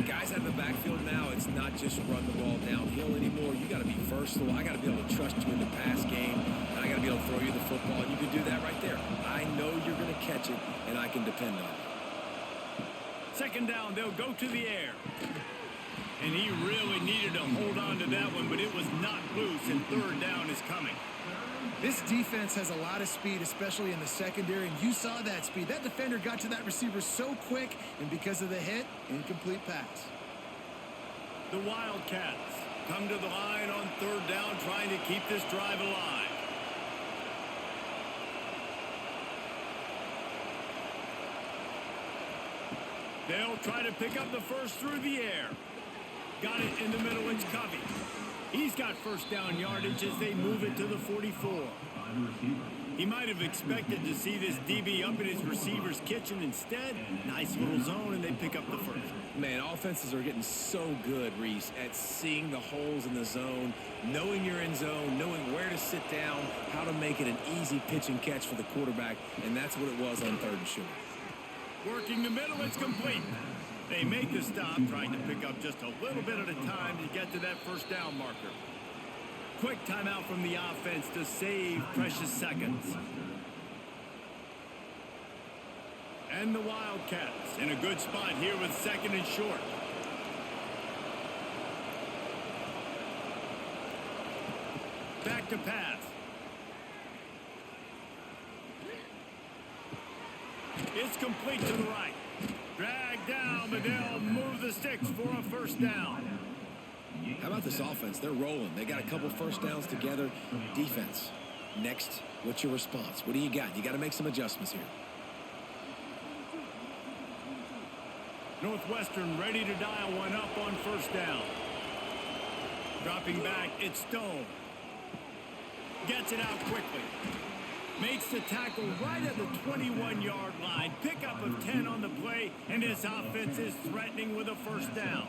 Speaker 3: Guys out of the backfield now, it's not just run the ball downhill anymore. You got to be versatile. I got to be able to trust you in the pass game. And I got to be able to throw you the football, and you can do that right there. I know you're going to catch it, and I can depend on it.
Speaker 1: Second down, they'll go to the air. And he really needed to hold on to that one, but it was not loose, and third down is coming.
Speaker 2: This defense has a lot of speed, especially in the secondary, and you saw that speed. That defender got to that receiver so quick, and because of the hit, incomplete pass.
Speaker 1: The Wildcats come to the line on third down, trying to keep this drive alive. They'll try to pick up the first through the air. Got it in the middle, it's Covey. He's got first down yardage as they move it to the 44. He might have expected to see this DB up in his receiver's kitchen. Instead, nice little zone, and they pick up the first.
Speaker 3: Man, offenses are getting so good, Reese, at seeing the holes in the zone, knowing you're in zone, knowing where to sit down, how to make it an easy pitch and catch for the quarterback, and that's what it was on third and short.
Speaker 1: Working the middle, it's complete. They make the stop, trying to pick up just a little bit at a time to get to that first down marker. Quick timeout from the offense to save precious seconds. And the Wildcats in a good spot here with second and short. Back to pass. It's complete to the right. Dragged down, but they'll move the sticks for a first down.
Speaker 3: How about this offense? They're rolling. They got a couple first downs together. Defense. Next, what's your response? What do you got? You got to make some adjustments here.
Speaker 1: Northwestern ready to dial one up on first down. Dropping back, it's Stone. Gets it out quickly. Makes the tackle right at the 21-yard line. Pickup of 10 on the play, and his offense is threatening with a first down.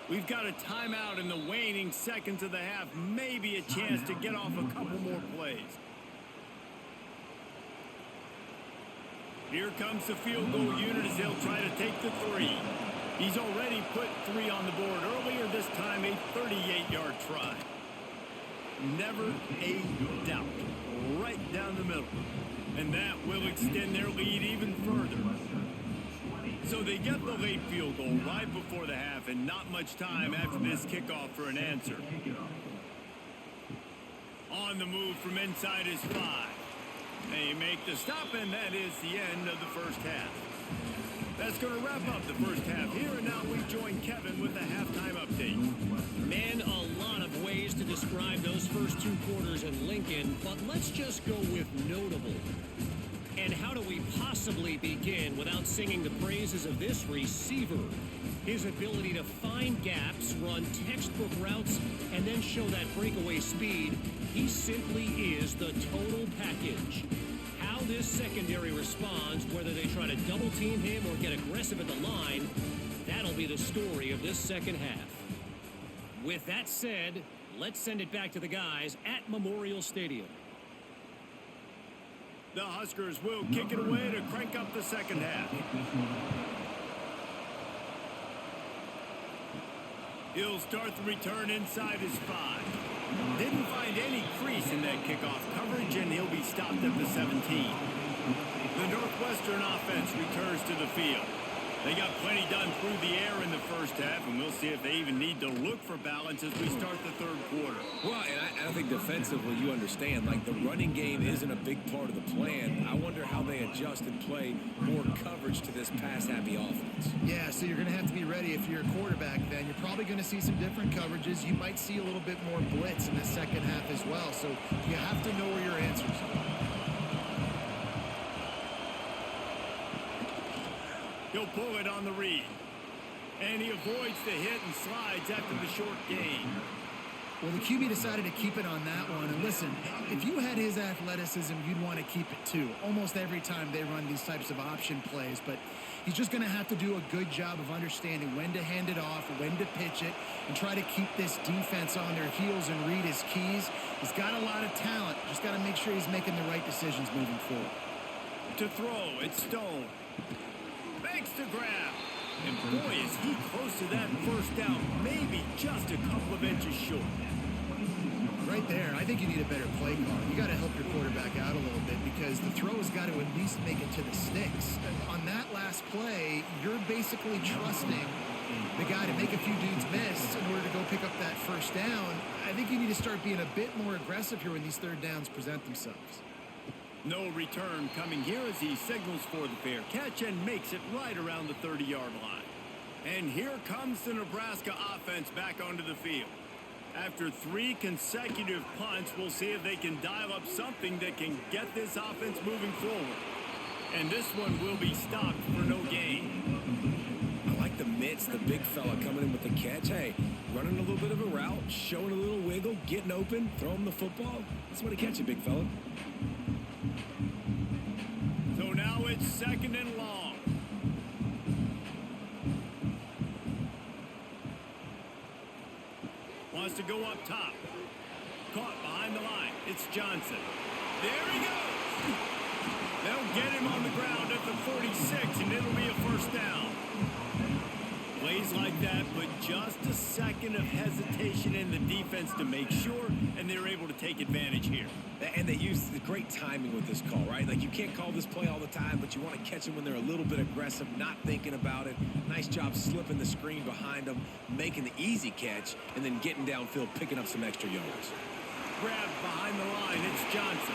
Speaker 1: We've got a timeout in the waning seconds of the half. Maybe a chance to get off a couple more plays. Here comes the field goal unit as they'll try to take the 3. He's already put 3 on the board earlier, this time a 38-yard try. Never a doubt. Right down the middle. And that will extend their lead even further. So they get the late field goal right before the half, and not much time after this kickoff for an answer. On the move from inside his 5. They make the stop, and that is the end of the first half. That's going to wrap up the first half here, and now we join Kevin with the halftime update.
Speaker 5: Man, a lot of ways to describe those first 2 quarters in Lincoln, but let's just go with notable. And how do we possibly begin without singing the praises of this receiver? His ability to find gaps, run textbook routes, and then show that breakaway speed. He simply is the total package. How this secondary responds, whether they try to double team him or get aggressive at the line, that'll be the story of this second half. With that said, let's send it back to the guys at Memorial Stadium.
Speaker 1: The Huskers will kick it away to crank up the second half. He'll start the return inside his 5. Didn't find any crease in that kickoff coverage, and he'll be stopped at the 17. The Northwestern offense returns to the field. They got plenty done through the air in the first half, and we'll see if they even need to look for balance as we start the third quarter.
Speaker 3: Well, and I think defensively, you understand, like the running game isn't a big part of the plan. I wonder how they adjust and play more coverage to this pass-happy offense.
Speaker 2: Yeah, so you're going to have to be ready if you're a quarterback then. You're probably going to see some different coverages. You might see a little bit more blitz in the second half as well. So you have to know where your answers are.
Speaker 1: He'll pull it on the read. And he avoids the hit and slides after the short gain.
Speaker 2: Well, the QB decided to keep it on that one. And listen, if you had his athleticism, you'd want to keep it too. Almost every time they run these types of option plays. But he's just going to have to do a good job of understanding when to hand it off, when to pitch it, and try to keep this defense on their heels and read his keys. He's got a lot of talent. Just got to make sure he's making the right decisions moving forward.
Speaker 1: To throw, it's Stone. Makes the grab. And boy, is he close to that first down. Maybe just a couple of inches short.
Speaker 2: Right there, I think you need a better play call. You got to help your quarterback out a little bit because the throw has got to at least make it to the sticks. On that last play, you're basically trusting the guy to make a few dudes miss in order to go pick up that first down. I think you need to start being a bit more aggressive here when these third downs present themselves.
Speaker 1: No return coming here as he signals for the fair catch and makes it right around the 30-yard line. And here comes the Nebraska offense back onto the field. After 3 consecutive punts, we'll see if they can dial up something that can get this offense moving forward. And this one will be stopped for no gain.
Speaker 3: I like the mitts, the big fella coming in with the catch. Hey, running a little bit of a route, showing a little wiggle, getting open, throwing the football. That's what he catch it, big fella.
Speaker 1: So now it's second and long. Wants to go up top. Caught behind the line. It's Johnson. There he goes. They'll get him on the ground at the 46, and it'll be a first down. Plays like that, but just a second of hesitation in the defense to make sure, and they're able to take advantage here.
Speaker 3: And they use the great timing with this call, right? Like, you can't call this play all the time, but you want to catch them when they're a little bit aggressive, not thinking about it. Nice job slipping the screen behind them, making the easy catch, and then getting downfield, picking up some extra yards.
Speaker 1: Grabbed behind the line. It's Johnson.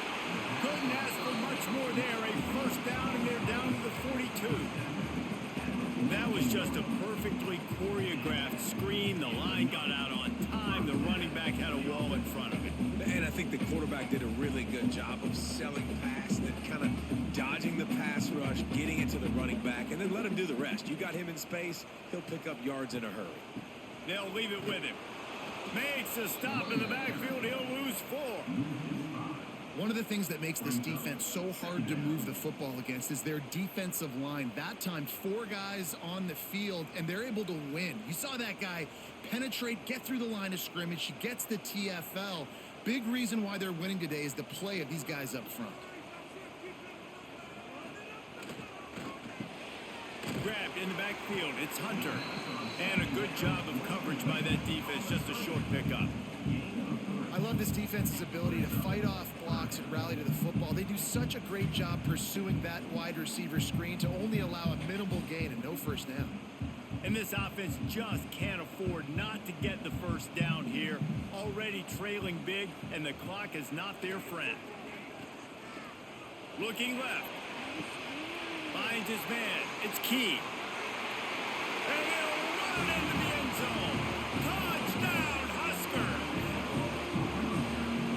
Speaker 1: Couldn't ask for much more there. A first down, and they're down to the 42. That was just a perfectly choreographed screen. The line got out on time. The running back had a wall in front of it.
Speaker 3: And I think the quarterback did a really good job of selling past and kind of dodging the pass rush, getting it to the running back, and then let him do the rest. You got him in space, he'll pick up yards in a hurry.
Speaker 1: They'll leave it with him. Makes a stop in the backfield. He'll lose 4.
Speaker 2: One of the things that makes this defense so hard to move the football against is their defensive line. That time, 4 guys on the field, and they're able to win. You saw that guy penetrate, get through the line of scrimmage. He gets the TFL. Big reason why they're winning today is the play of these guys up front.
Speaker 1: Grabbed in the backfield. It's Hunter. And a good job of coverage by that defense. Just a short pickup.
Speaker 2: I love this defense's ability to fight off blocks and rally to the football. They do such a great job pursuing that wide receiver screen to only allow a minimal gain and no first down.
Speaker 1: And this offense just can't afford not to get the first down here. Already trailing big, and the clock is not their friend. Looking left. Finds his man. It's Key. And he'll run into the end zone. Touchdown, Husker!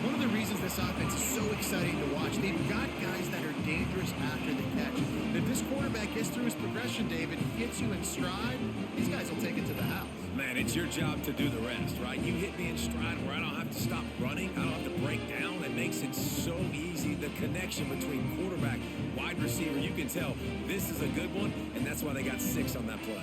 Speaker 2: One of the reasons this offense is so exciting to watch, they've got guys that are dangerous after the catch. And if this quarterback gets through his progression, David, hits you in stride, these guys will take it to the house.
Speaker 3: Man, it's your job to do the rest, right? You hit me in stride where I don't have to stop running. I don't have to break down. It makes it so easy. The connection between quarterback, wide receiver, you can tell this is a good one, and that's why they got 6 on that play.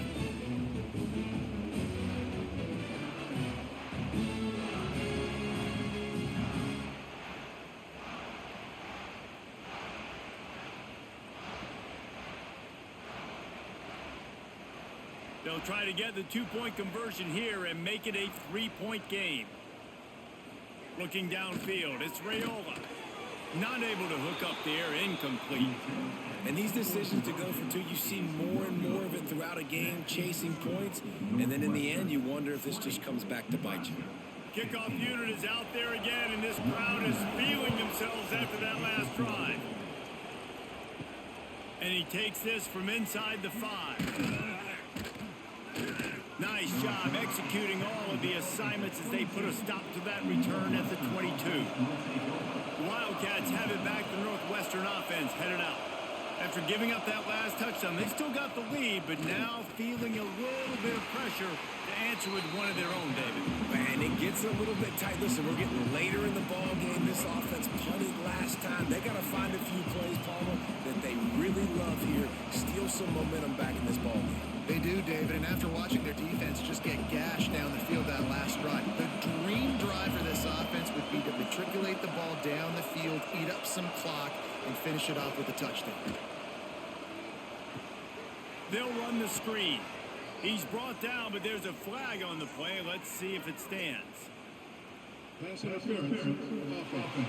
Speaker 1: They'll try to get the 2-point conversion here and make it a 3-point game. Looking downfield, it's Raiola. Not able to hook up there, incomplete.
Speaker 3: And these decisions to go for 2, you see more and more of it throughout a game, chasing points. And then in the end, you wonder if this just comes back to bite you.
Speaker 1: Kickoff unit is out there again, and this crowd is feeling themselves after that last drive. And he takes this from inside the 5. Nice job executing all of the assignments as they put a stop to that return at the 22. The Wildcats have it back. The Northwestern offense headed out. After giving up that last touchdown, they still got the lead, but now feeling a little bit of pressure to answer with one of their own, David.
Speaker 3: Man, it gets a little bit tight. Listen, we're getting later in the ball game. This offense punted last time. They got to find a few plays, Palmer, that they really love here. Steal some momentum back in this ball game.
Speaker 2: They do, David, and after watching their defense just get gashed down the field that last drive, the dream drive for this offense would be to matriculate the ball down the field, eat up some clock, and finish it off with a touchdown.
Speaker 1: They'll run the screen. He's brought down, but there's a flag on the play. Let's see if it stands.
Speaker 6: Pass interference. Offense.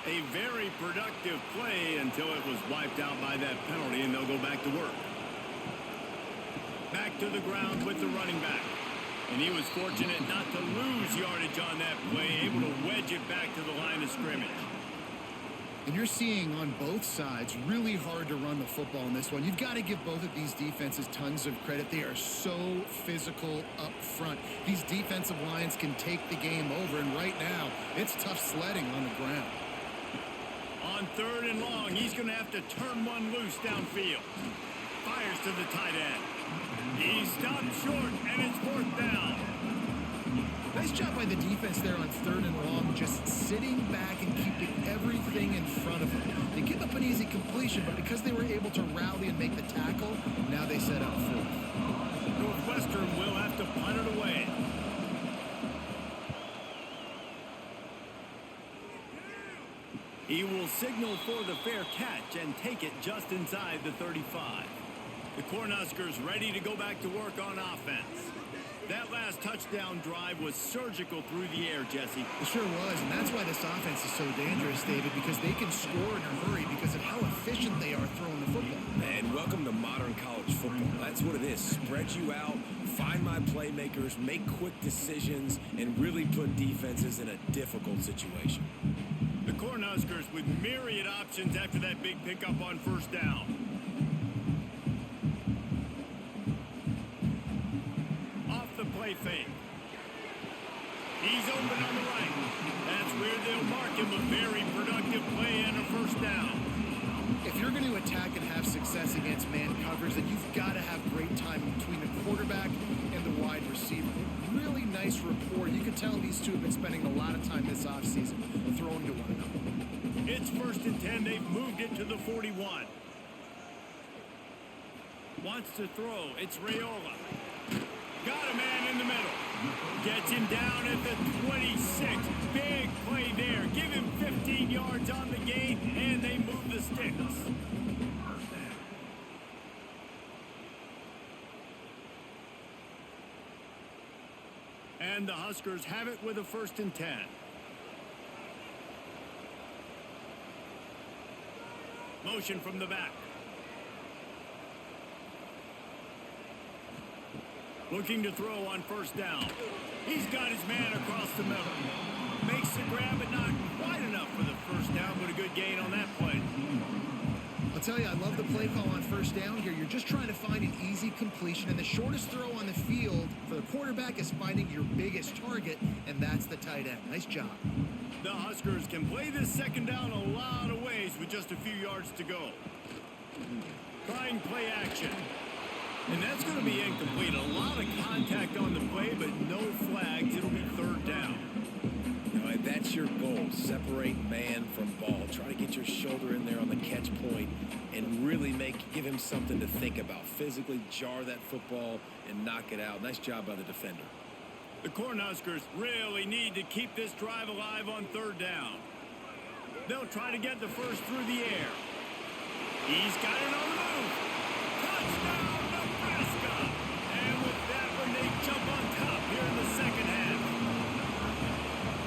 Speaker 1: A very productive play until it was wiped out by that penalty, and they'll go back to work. Back to the ground with the running back. And he was fortunate not to lose yardage on that play, able to wedge it back to the line of scrimmage.
Speaker 2: And you're seeing on both sides really hard to run the football in this one. You've got to give both of these defenses tons of credit. They are so physical up front. These defensive lines can take the game over, and right now it's tough sledding on the ground.
Speaker 1: On 3rd and long, he's going to have to turn one loose downfield. Fires to the tight end. He stopped short, and it's 4th down.
Speaker 2: Nice job by the defense there on 3rd and long, just sitting back and keeping everything in front of them. They give up an easy completion, but because they were able to rally and make the tackle, now they set up 4th.
Speaker 1: Northwestern will have to punt it away. He will signal for the fair catch and take it just inside the 35. The Cornhuskers ready to go back to work on offense. That last touchdown drive was surgical through the air, Jesse.
Speaker 2: It sure was, and that's why this offense is so dangerous, David, because they can score in a hurry because of how efficient they are throwing the football.
Speaker 3: And welcome to modern college football. That's what it is. Spread you out, find my playmakers, make quick decisions, and really put defenses in a difficult situation.
Speaker 1: The Cornhuskers with myriad options after that big pickup on 1st down. Play fake. He's open on the right. That's where they'll mark him. A very productive play and a 1st down.
Speaker 2: If you're going to attack and have success against man coverage, then you've got to have great timing between the quarterback and the wide receiver. Really nice nice rapport. You can tell these two have been spending a lot of time this offseason throwing to one another.
Speaker 1: It's 1st and 10. They've moved it to the 41. Wants to throw. It's Raiola. Got a man in the middle. Gets him down at the 26. Big play there. Give him 15 yards on the gain, and they move the sticks. And the Huskers have it with a 1st and 10. Motion from the back. Looking to throw on 1st down. He's got his man across the middle. Makes the grab, but not quite enough for the 1st down, but a good gain on that play.
Speaker 2: I'll tell you, I love the play call on 1st down here. You're just trying to find an easy completion, and the shortest throw on the field for the quarterback is finding your biggest target, and that's the tight end. Nice job.
Speaker 1: The Huskers can play this 2nd down a lot of ways with just a few yards to go. Trying play action. And that's going to be incomplete. A lot of contact on the play, but no flags. It'll be 3rd down.
Speaker 3: All right, that's your goal. Separate man from ball. Try to get your shoulder in there on the catch point and really give him something to think about. Physically jar that football and knock it out. Nice job by the defender.
Speaker 1: The Cornhuskers really need to keep this drive alive on 3rd down. They'll try to get the 1st through the air. He's got it on the move. Touchdown, Nebraska! And with that one, they jump on top here in the 2nd half.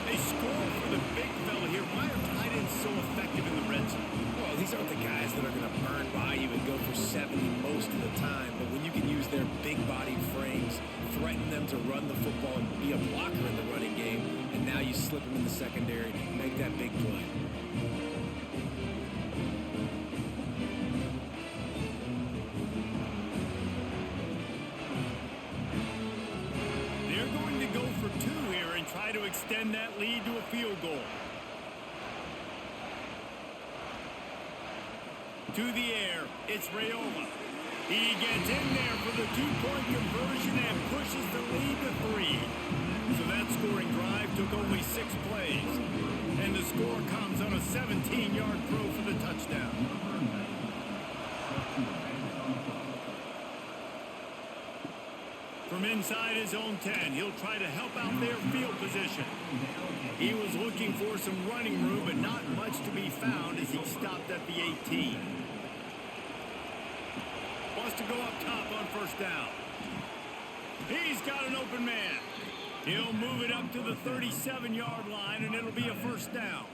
Speaker 1: They score for the big fella here. Why are tight ends so effective in the red zone?
Speaker 3: Well, these aren't the guys that are going to burn by you and go for 70 most of the time, but when you can use their big body frames, threaten them to run the football and be a blocker in the running game, and now you slip them in the secondary, make that big play.
Speaker 1: They're going to go for 2 here and try to extend that lead to a field goal. To the air, it's Raiola. He gets in there for the 2-point conversion and pushes the lead to 3. So that scoring drive took only 6 plays. And the score comes on a 17-yard throw for the touchdown. From inside his own 10, he'll try to help out their field position. He was looking for some running room, but not much to be found as he stopped at the 18. Wants to go up top on 1st down. He's got an open man. He'll move it up to the 37-yard line, and it'll be a 1st down.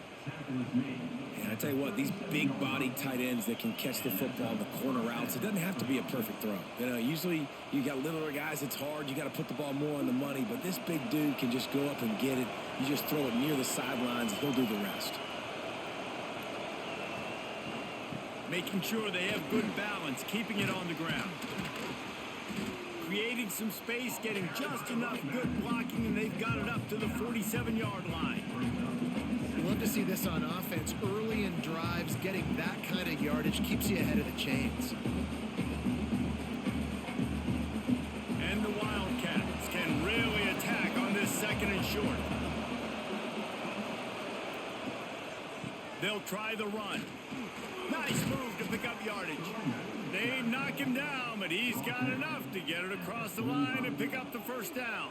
Speaker 3: And I tell you what, these big body tight ends that can catch the football in the corner routes, it doesn't have to be a perfect throw. You know, usually you got littler guys, it's hard. You got to put the ball more on the money, but this big dude can just go up and get it. You just throw it near the sidelines, and he'll do the rest.
Speaker 1: Making sure they have good balance, keeping it on the ground. Creating some space, getting just enough good blocking, and they've got it up to the 47-yard line.
Speaker 2: You love to see this on offense. Early in drives, getting that kind of yardage keeps you ahead of the chains.
Speaker 1: And the Wildcats can really attack on this 2nd and short. They'll try the run. Nice move to pick up yardage. They knock him down, but he's got enough to get it across the line and pick up the 1st down.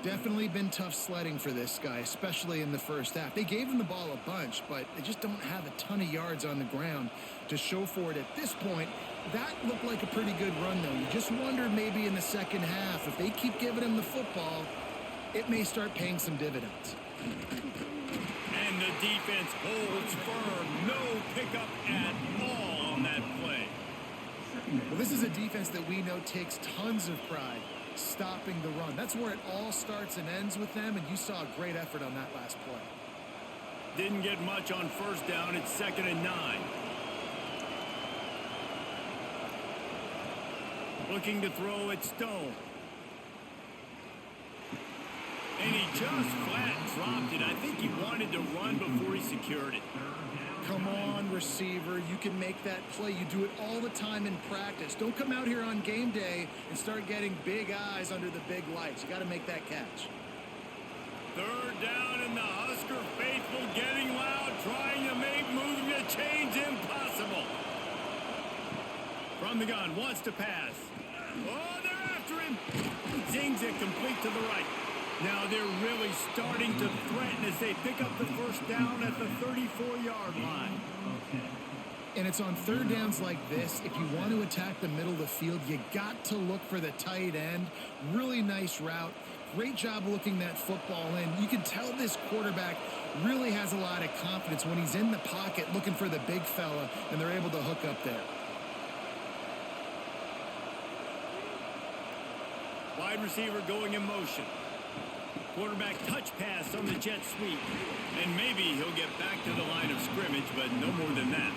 Speaker 2: Definitely been tough sledding for this guy, especially in the 1st half. They gave him the ball a bunch, but they just don't have a ton of yards on the ground to show for it at this point. That looked like a pretty good run, though. You just wonder maybe in the 2nd half, if they keep giving him the football, it may start paying some dividends.
Speaker 1: And the defense holds firm. No pickup at all on that play.
Speaker 2: Well, this is a defense that we know takes tons of pride stopping the run. That's where it all starts and ends with them, and you saw a great effort on that last play.
Speaker 1: Didn't get much on 1st down. It's 2nd and 9. Looking to throw at Stone. And he just flat dropped it. I think he wanted to run before he secured it.
Speaker 2: Come on, receiver. You can make that play. You do it all the time in practice. Don't come out here on game day and start getting big eyes under the big lights. You got to make that catch.
Speaker 1: Third down, and the Husker faithful getting loud, trying to make moving the chains impossible. From the gun, wants to pass. Oh, they're after him. Zings it complete to the right. Now they're really starting to threaten as they pick up the first down at the 34-yard line.
Speaker 2: And it's on third downs like this. If you want to attack the middle of the field, you got to look for the tight end. Really nice route. Great job looking that football in. You can tell this quarterback really has a lot of confidence when he's in the pocket looking for the big fella, and they're able to hook up there.
Speaker 1: Wide receiver going in motion. Quarterback touch pass on the jet sweep. And maybe he'll get back to the line of scrimmage, but no more than that.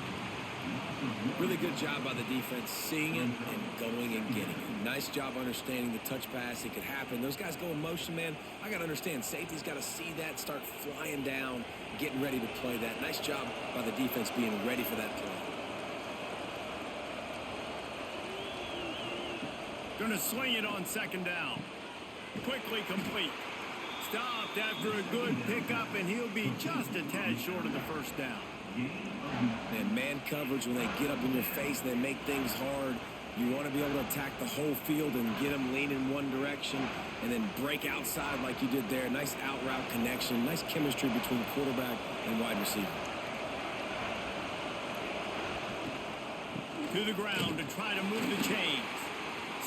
Speaker 3: Really good job by the defense, seeing it and going and getting it. Nice job understanding the touch pass. It could happen. Those guys go in motion, man. I got to understand, safety's got to see that, start flying down, getting ready to play that. Nice job by the defense being ready for that play.
Speaker 1: Going to sling it on second down. Quickly complete. Stopped after a good pickup, and he'll be just a tad short of the first down.
Speaker 3: And man coverage, when they get up in your face and they make things hard, you want to be able to attack the whole field and get them leaning one direction and then break outside like you did there. Nice out route connection, nice chemistry between quarterback and wide receiver.
Speaker 1: To the ground to try to move the chains.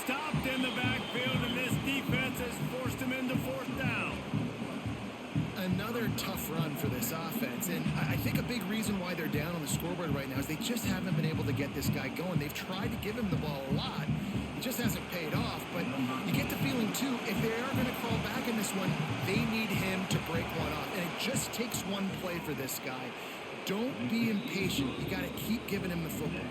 Speaker 1: Stopped in the backfield, and this defense has forced him into fourth down.
Speaker 2: Another tough run for this offense, and I think a big reason why they're down on the scoreboard right now is they just haven't been able to get this guy going. They've tried to give him the ball a lot. It just hasn't paid off, but you get the feeling, too, if they are going to crawl back in this one, they need him to break one off, and it just takes one play for this guy. Don't be impatient. You got to keep giving him the football.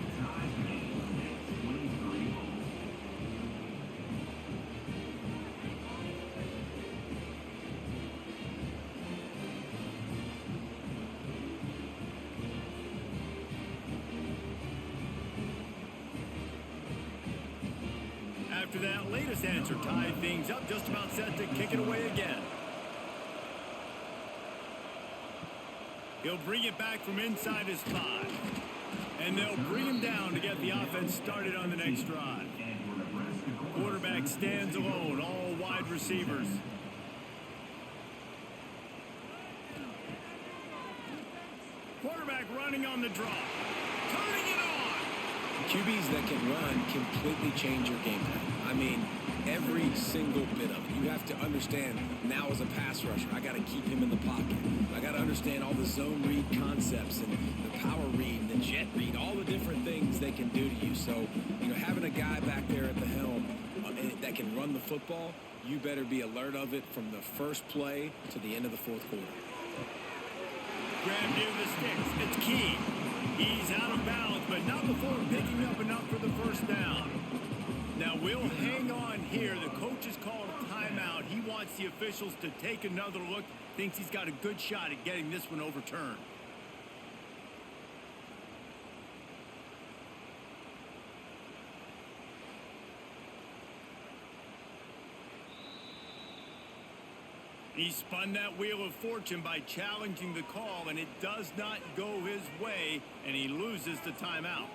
Speaker 1: After that latest answer tied things up, just about set to kick it away again. He'll bring it back from inside his 5. And they'll bring him down to get the offense started on the next drive. Quarterback stands alone, all wide receivers. Quarterback running on the draw. Turning it on.
Speaker 3: QBs that can run completely change your game plan. I mean, every single bit of it. You have to understand, now as a pass rusher, I got to keep him in the pocket. I got to understand all the zone read concepts and the power read, the jet read, all the different things they can do to you. So, having a guy back there at the helm that can run the football, you better be alert of it from the first play to the end of the fourth quarter.
Speaker 1: Grab near the sticks. It's key. He's out of bounds, but not before picking up enough for the first down. Now we'll hang on here. The coach has called a timeout. He wants the officials to take another look. Thinks he's got a good shot at getting this one overturned. He spun that wheel of fortune by challenging the call, and it does not go his way, and he loses the timeout.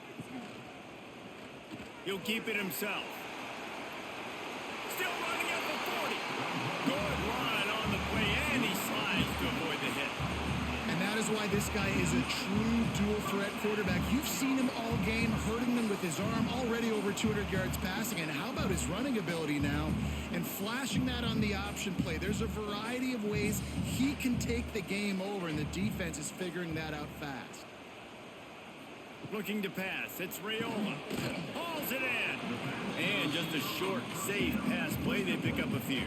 Speaker 1: He'll keep it himself. Still running at the 40. Good run on the play, and he slides to avoid the hit.
Speaker 2: And that is why this guy is a true dual-threat quarterback. You've seen him all game, hurting them with his arm, already over 200 yards passing. And how about his running ability now? And flashing that on the option play. There's a variety of ways he can take the game over, and the defense is figuring that out fast.
Speaker 1: Looking to pass. It's Raiola. Hauls it in. And just a short, safe pass play. They pick up a few.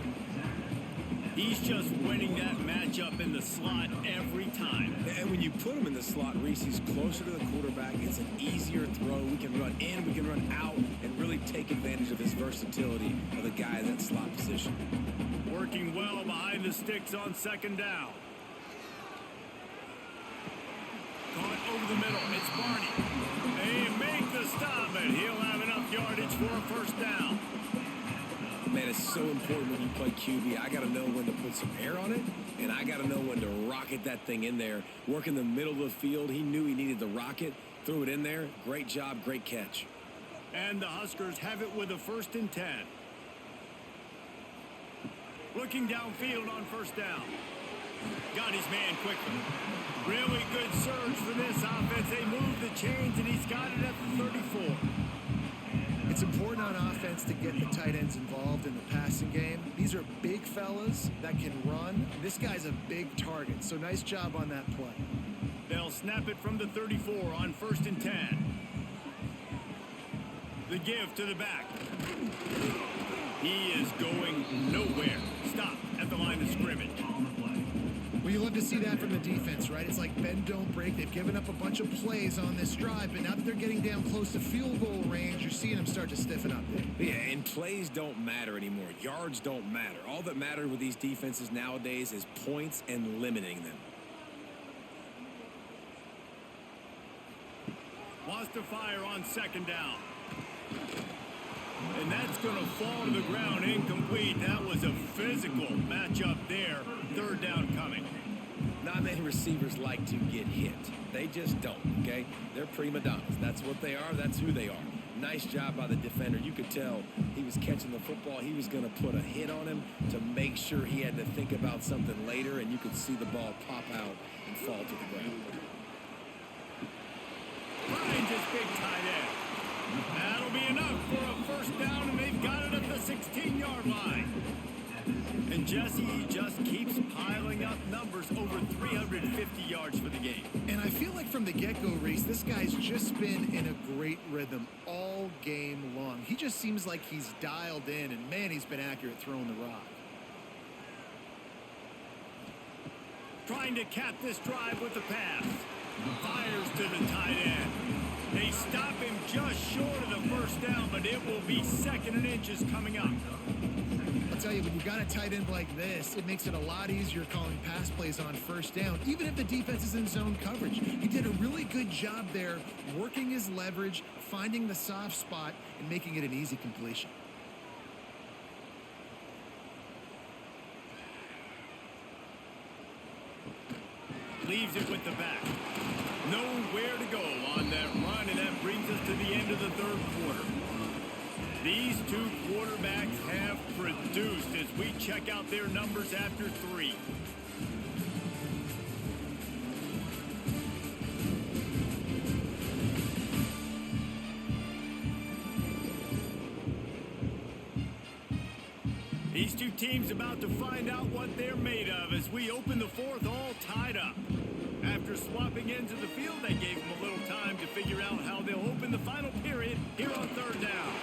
Speaker 1: He's just winning that matchup in the slot every time.
Speaker 3: And when you put him in the slot, Reese, he's closer to the quarterback. It's an easier throw. We can run in, we can run out, and really take advantage of his versatility of the guy in that slot position.
Speaker 1: Working well behind the sticks on second down. Caught over the middle. It's Barney. They make the stop, and he'll have enough yardage for a first down.
Speaker 3: Man, it's so important when you play QB. I got to know when to put some air on it, and I got to know when to rocket that thing in there. Work in the middle of the field. He knew he needed the rocket. Threw it in there. Great job, great catch.
Speaker 1: And the Huskers have it with a 1st and 10. Looking downfield on first down. Got his man quickly. Really good surge for this offense. They move the chains, and he's got it at the 34.
Speaker 2: It's important on offense to get the tight ends involved in the passing game. These are big fellas that can run. This guy's a big target, so nice job on that play.
Speaker 1: They'll snap it from the 34 on 1st and 10. The give to the back. He is going nowhere. Stop at the line of scrimmage.
Speaker 2: Well, you love to see that from the defense, right? It's like bend, don't break. They've given up a bunch of plays on this drive, but now that they're getting down close to field goal range, you're seeing them start to stiffen up there.
Speaker 3: Yeah, and plays don't matter anymore. Yards don't matter. All that matters with these defenses nowadays is points and limiting them.
Speaker 1: Wants to fire on 2nd down. And that's going to fall to the ground incomplete. That was a physical matchup there. 3rd down coming.
Speaker 3: Not many receivers like to get hit. They just don't, okay? They're prima donnas. That's what they are. That's who they are. Nice job by the defender. You could tell he was catching the football. He was going to put a hit on him to make sure he had to think about something later, and you could see the ball pop out and fall to the ground.
Speaker 1: Finds his big tight end. That'll be enough for a 1st down, and they've got it at the 16-yard line. And Jesse, he just keeps piling up numbers, over 350 yards for the game.
Speaker 2: And I feel like from the get-go, Reese, this guy's just been in a great rhythm all game long. He just seems like he's dialed in, and man, he's been accurate throwing the rock.
Speaker 1: Trying to cap this drive with the pass. Fires to the tight end. They stop him just short of the 1st down, but it will be 2nd and inches coming up.
Speaker 2: I'll tell you, when you've got a tight end like this, it makes it a lot easier calling pass plays on 1st down, even if the defense is in zone coverage. He did a really good job there, working his leverage, finding the soft spot, and making it an easy completion.
Speaker 1: Leaves it with the back. Nowhere to go on that run, and that brings us to the end of the 3rd quarter. These two quarterbacks have produced as we check out their numbers after 3. These two teams about to find out what they're made of as we open the 4th all tied up. After swapping ends of the field, they gave them a little time to figure out how they'll open the final period here on 3rd down.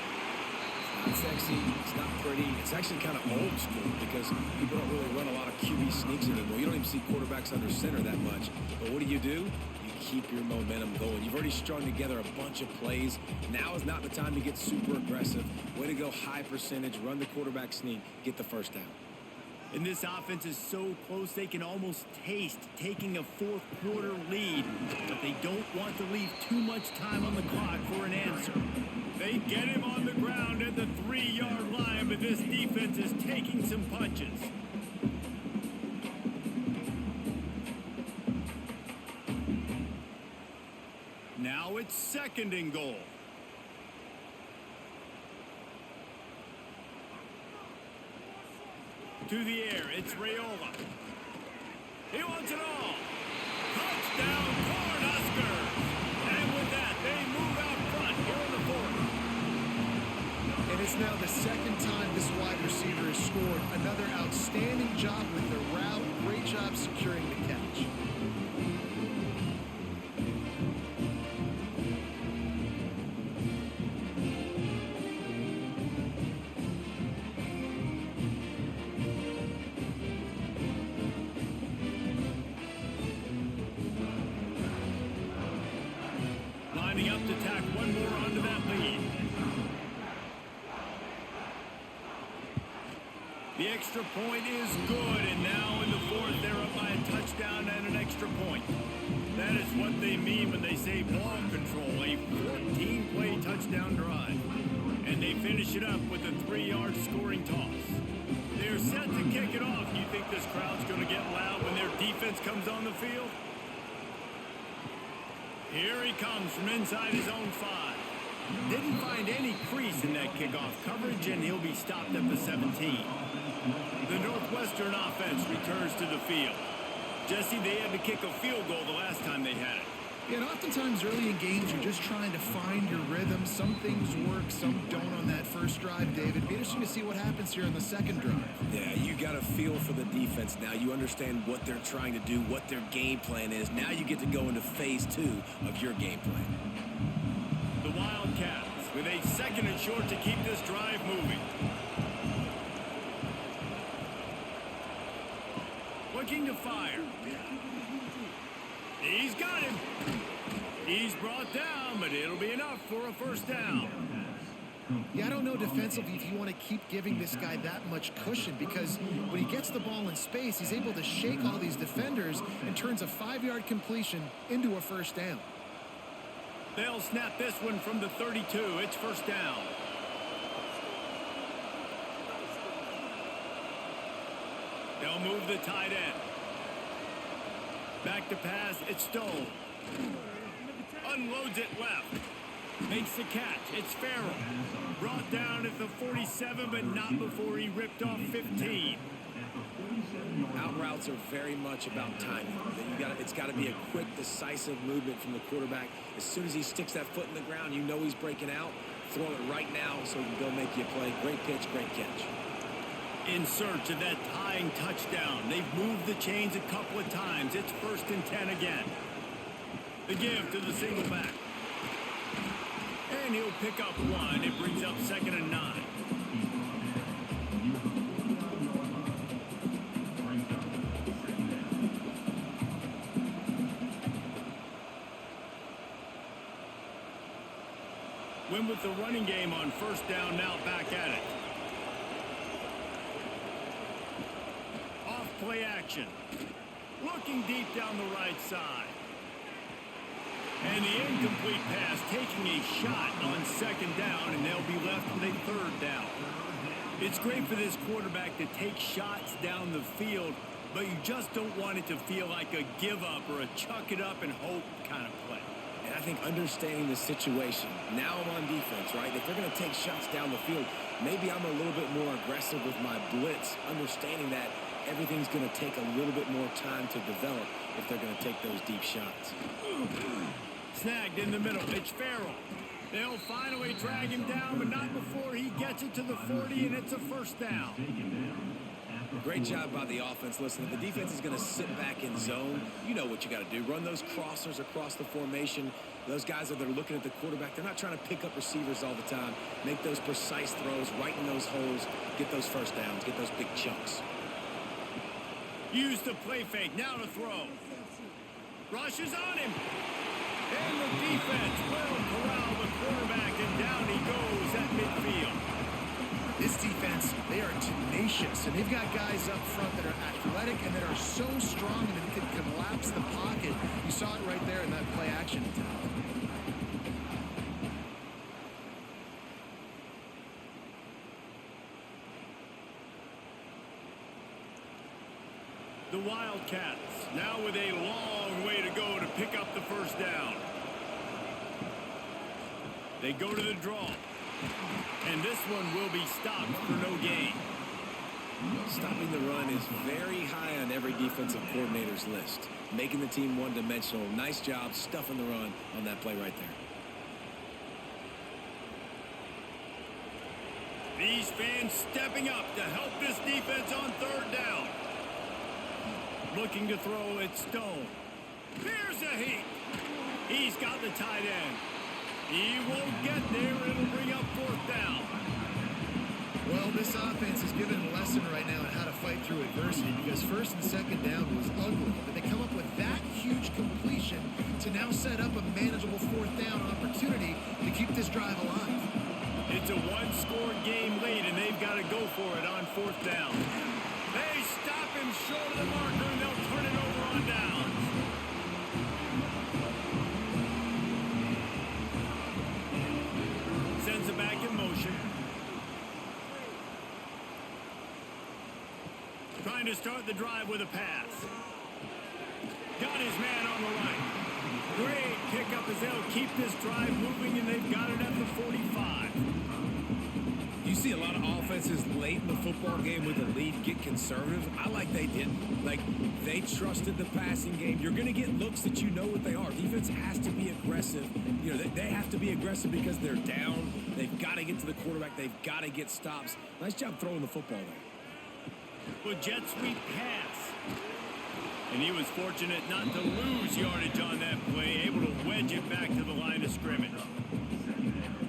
Speaker 3: It's not sexy, it's not pretty, it's actually kind of old school because people don't really run a lot of QB sneaks anymore. You don't even see quarterbacks under center that much. But what do? You keep your momentum going. You've already strung together a bunch of plays. Now is not the time to get super aggressive. Way to go high percentage, run the quarterback sneak, get the 1st down.
Speaker 1: And this offense is so close they can almost taste taking a 4th quarter lead, but they don't want to leave too much time on the clock for an answer. They get him on the ground at the 3-yard line, but this defense is taking some punches. Now it's 2nd and goal. To the air, it's Raiola. He wants it all. Touchdown, Cornhuskers! And with that, they move out front here in the 4th.
Speaker 2: And it's now the 2nd time this wide receiver has scored. Another outstanding job with the route. Great job securing the catch.
Speaker 1: Lining up to tack one more onto that lead. The extra point is good, and now in the fourth, they're up by a touchdown and an extra point. That is what they mean when they say ball control, a 14-play touchdown drive. And they finish it up with a 3-yard scoring toss. They're set to kick it off. You think this crowd's going to get loud when their defense comes on the field? Here he comes from inside his own 5. Didn't find any crease in that kickoff coverage, and he'll be stopped at the 17. The Northwestern offense returns to the field. Jesse, they had to kick a field goal the last time they had it.
Speaker 2: Yeah, and oftentimes early in games, you're just trying to find your rhythm. Some things work, some don't on that first drive, David. Be interesting to see what happens here in the second drive.
Speaker 3: Yeah, you got a feel for the defense now. You understand what they're trying to do, what their game plan is. Now you get to go into phase 2 of your game plan.
Speaker 1: The Wildcats with a 2nd and short to keep this drive moving. Looking to fire. He's got him. He's brought down, but it'll be enough for a first down.
Speaker 2: Yeah, I don't know defensively if you want to keep giving this guy that much cushion, because when he gets the ball in space, he's able to shake all these defenders and turns a 5-yard completion into a first down.
Speaker 1: They'll snap this one from the 32. It's first down. They'll move the tight end. Back to pass. It's Stone. Unloads it left. Makes the catch. It's Farrell. Brought down at the 47, but not before he ripped off 15.
Speaker 3: Out routes are very much about timing. It's got to be a quick, decisive movement from the quarterback. As soon as he sticks that foot in the ground, you know he's breaking out. Throw it right now so he can go make you a play. Great pitch, great catch.
Speaker 1: In search of that tying touchdown. They've moved the chains a couple of times. It's 1st and 10 again. The give to the single back. And he'll pick up 1. It brings up 2nd and 9. Win with the running game on first down, now back at it. Off play action. Looking deep down the right side. And the incomplete pass taking a shot on 2nd down, and they'll be left with a 3rd down. It's great for this quarterback to take shots down the field, but you just don't want it to feel like a give up or a chuck it up and hope kind of play.
Speaker 3: And I think understanding the situation, now I'm on defense, right? If they're going to take shots down the field, maybe I'm a little bit more aggressive with my blitz, understanding that everything's going to take a little bit more time to develop if they're going to take those deep shots.
Speaker 1: Snagged in the middle. It's Farrell. They'll finally drag him down, but not before he gets it to the 40, and it's a first down.
Speaker 3: Great job by the offense. Listen, if the defense is going to sit back in zone, you know what you got to do. Run those crossers across the formation. Those guys that are looking at the quarterback, they're not trying to pick up receivers all the time. Make those precise throws, right in those holes, get those first downs, get those big chunks.
Speaker 1: Use the play fake. Now to throw. Rushes on him. And the defense will corral the quarterback, and down he goes at midfield.
Speaker 2: This defense, they are tenacious, and they've got guys up front that are athletic and that are so strong and that can collapse the pocket. You saw it right there in that play action attempt.
Speaker 1: The Wildcats now with a long way to go to pick up the first down. They go to the draw. And this one will be stopped for no gain.
Speaker 3: Stopping the run is very high on every defensive coordinator's list. Making the team one-dimensional. Nice job stuffing the run on that play right there.
Speaker 1: These fans stepping up to help this defense on 3rd down. Looking to throw it, Stone. Here's a heat. He's got the tight end. He won't get there. It'll bring up 4th down.
Speaker 2: Well, this offense is given a lesson right now on how to fight through adversity, because 1st and 2nd down was ugly. But they come up with that huge completion to now set up a manageable 4th down opportunity to keep this drive alive.
Speaker 1: It's a one-score game lead, and they've got to go for it on 4th down. They stop him short of the marker, and they'll turn it over on downs. Sends it back in motion. Trying to start the drive with a pass. Got his man on the right. Great pickup as they'll keep this drive moving, and they've got it at the 45.
Speaker 3: You see a lot of offenses late in the football game with a lead get conservative. I like they didn't. Like, they trusted the passing game. You're going to get looks that you know what they are. Defense has to be aggressive. You know, they have to be aggressive because they're down. They've got to get to the quarterback. They've got to get stops. Nice job throwing the football there.
Speaker 1: With jet sweep pass. And he was fortunate not to lose yardage on that play, able to wedge it back to the line of scrimmage.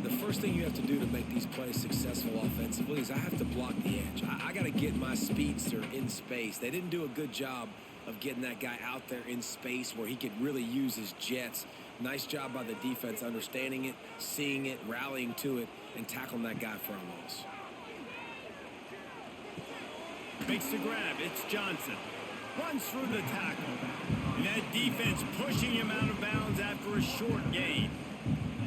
Speaker 3: The first thing you have to do to make these plays successful offensively is I have to block the edge. I got to get my speedster in space. They didn't do a good job of getting that guy out there in space where he could really use his jets. Nice job by the defense understanding it, seeing it, rallying to it, and tackling that guy for a loss.
Speaker 1: Makes the grab. It's Johnson. Runs through the tackle. And that defense pushing him out of bounds after a short gain.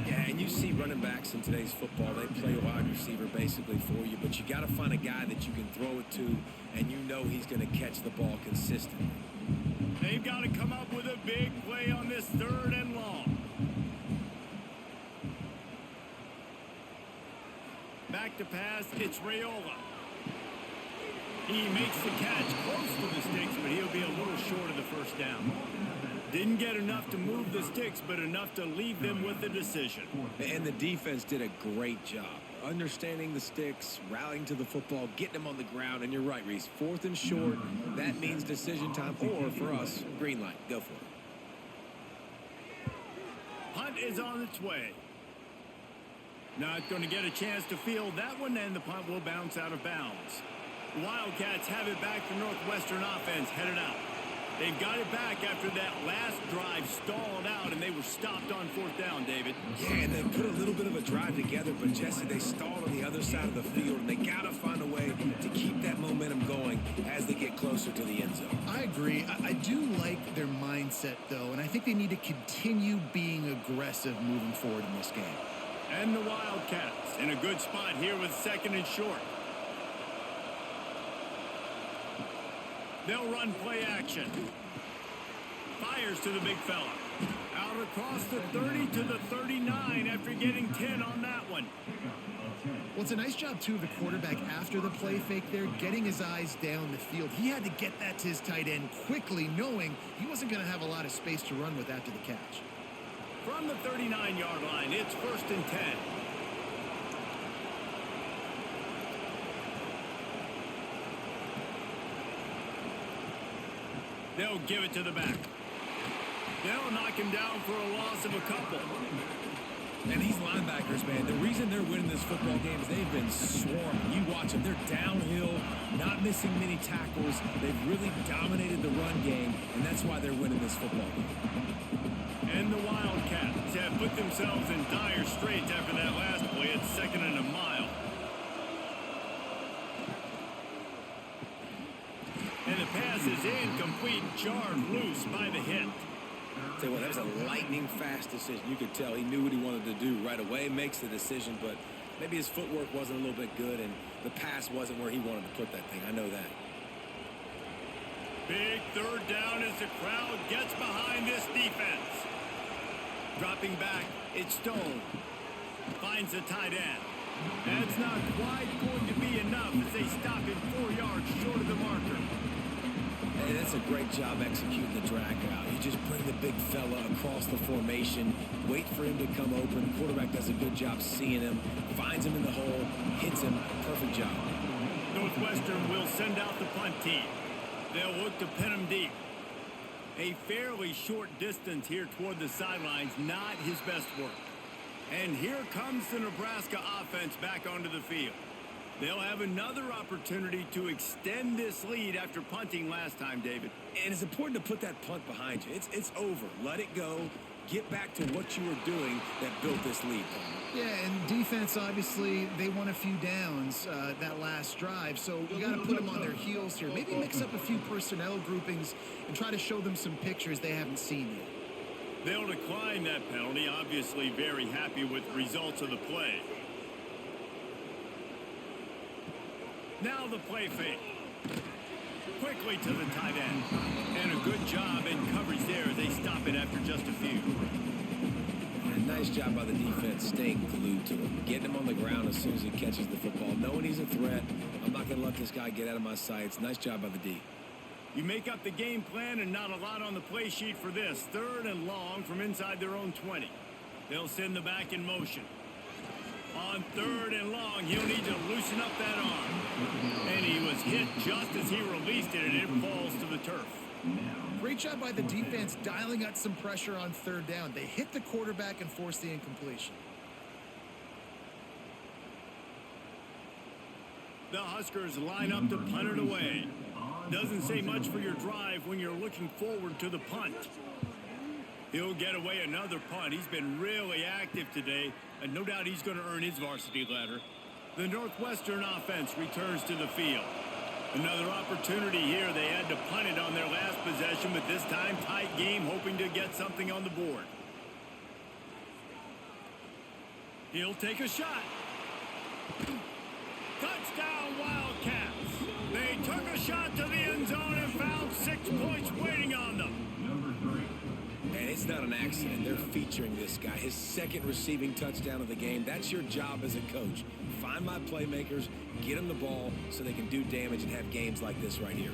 Speaker 3: Yeah, and you see running backs in today's football, they play wide receiver basically for you, but you got to find a guy that you can throw it to, and you know he's going to catch the ball consistently.
Speaker 1: They've got to come up with a big play on this 3rd and long. Back to pass, it's Raiola. He makes the catch close to the sticks, but he'll be a little short of the 1st down. Didn't get enough to move the sticks, but enough to leave them with the decision.
Speaker 3: And the defense did a great job. Understanding the sticks, rallying to the football, getting them on the ground. And you're right, Reese. 4th and short, that means decision time. Or, for us, green light. Go for it.
Speaker 1: Punt is on its way. Not going to get a chance to field that one, and the punt will bounce out of bounds. Wildcats have it back. The Northwestern offense headed out. They've got it back after that last drive stalled out, and they were stopped on 4th down, David.
Speaker 3: Yeah, and they put a little bit of a drive together, but, Jesse, they stalled on the other side of the field, and they got to find a way to keep that momentum going as they get closer to the end zone.
Speaker 2: I agree. I do like their mindset, though, and I think they need to continue being aggressive moving forward in this game.
Speaker 1: And the Wildcats in a good spot here with 2nd and short. They'll run play action. Fires to the big fella. Out across the 30 to the 39 after getting 10 on that one.
Speaker 2: Well, it's a nice job, too, of the quarterback after the play fake there, getting his eyes down the field. He had to get that to his tight end quickly, knowing he wasn't going to have a lot of space to run with after the catch.
Speaker 1: From the 39-yard line, it's 1st and 10. They'll give it to the back. They'll knock him down for a loss of a couple.
Speaker 3: And these linebackers, man, the reason they're winning this football game is they've been swarming. You watch them. They're downhill, not missing many tackles. They've really dominated the run game, and that's why they're winning this football game.
Speaker 1: And the Wildcats have put themselves in dire straits after that last play. It's 2nd and a mile. And the pass is incomplete, jarred loose by the hit.
Speaker 3: Tell you what, that was a lightning-fast decision. You could tell he knew what he wanted to do right away, makes the decision, but maybe his footwork wasn't a little bit good, and the pass wasn't where he wanted to put that thing. I know that.
Speaker 1: Big 3rd down as the crowd gets behind this defense. Dropping back, it's Stone. Finds the tight end. That's not quite going to be enough as they stop him 4 yards short of the marker.
Speaker 3: And that's a great job executing the drag route. You just bring the big fella across the formation, wait for him to come open. Quarterback does a good job seeing him, finds him in the hole, hits him. Perfect job.
Speaker 1: Northwestern will send out the punt team. They'll look to pin him deep. A fairly short distance here toward the sidelines, not his best work. And here comes the Nebraska offense back onto the field. They'll have another opportunity to extend this lead after punting last time, David.
Speaker 3: And it's important to put that punt behind you. It's over. Let it go. Get back to what you were doing that built this lead.
Speaker 2: Yeah, and defense, obviously, they won a few downs that last drive, so you got to put them on their heels here. Maybe mix up a few personnel groupings and try to show them some pictures they haven't seen yet.
Speaker 1: They'll decline that penalty, obviously very happy with the results of the play. Now the play fake. Quickly to the tight end. And a good job in coverage there as they stop it after just a few.
Speaker 3: And nice job by the defense staying glued to him. Getting him on the ground as soon as he catches the football. Knowing he's a threat. I'm not going to let this guy get out of my sights. Nice job by the D.
Speaker 1: You make up the game plan and not a lot on the play sheet for this. 3rd and long from inside their own 20. They'll send the back in motion. On 3rd and long, he'll need to loosen up that arm. And he was hit just as he released it, and it falls to the turf.
Speaker 2: Great job by the defense dialing out some pressure on 3rd down. They hit the quarterback and forced the incompletion.
Speaker 1: The Huskers line up to punt it away. Doesn't say much for your drive when you're looking forward to the punt. He'll get away another punt. He's been really active today, and no doubt he's going to earn his varsity ladder. The Northwestern offense returns to the field. Another opportunity here. They had to punt it on their last possession, but this time tight game, hoping to get something on the board. He'll take a shot. Touchdown, Wildcats. They took a shot to the end zone and found 6 points waiting on them.
Speaker 3: And it's not an accident. They're featuring this guy. His 2nd receiving touchdown of the game. That's your job as a coach. Find my playmakers, get them the ball so they can do damage and have games like this right here.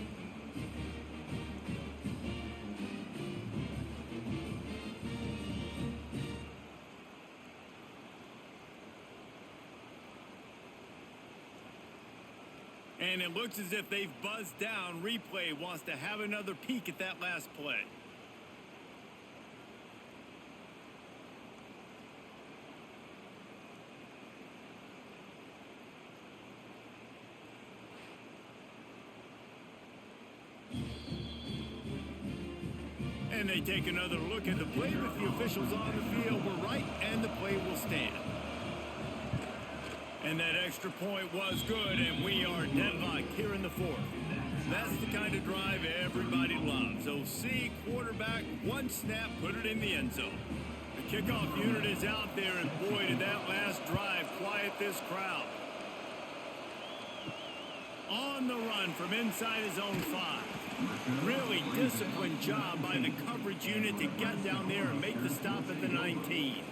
Speaker 1: And it looks as if they've buzzed down. Replay wants to have another peek at that last play. And they take another look at the play, but the officials on the field were right, and the play will stand. And that extra point was good, and we are deadlocked here in the 4th. That's the kind of drive everybody loves. So see quarterback, 1 snap, put it in the end zone. The kickoff unit is out there, and boy, did that last drive quiet this crowd. On the run from inside his own 5. Really disciplined job by the coverage unit to get down there and make the stop at the 19.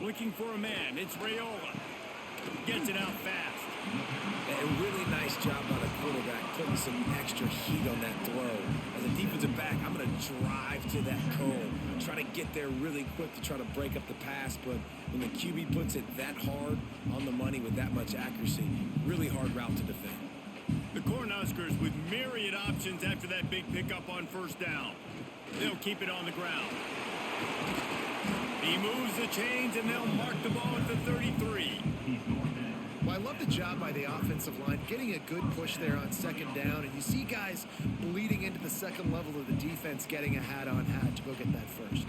Speaker 1: Looking for a man. It's Raiola. Gets it out fast.
Speaker 3: A really nice job by the quarterback, putting some extra heat on that throw. As a defensive back, I'm going to drive to that cone, try to get there really quick to try to break up the pass, but when the QB puts it that hard on the money with that much accuracy, really hard route to defend.
Speaker 1: The Cornhuskers with myriad options after that big pickup on 1st down. They'll keep it on the ground. He moves the chains, and they'll mark the ball at the 33.
Speaker 2: Well, I love the job by the offensive line, getting a good push there on 2nd down, and you see guys bleeding into the 2nd level of the defense getting a hat-on hat to go get that first.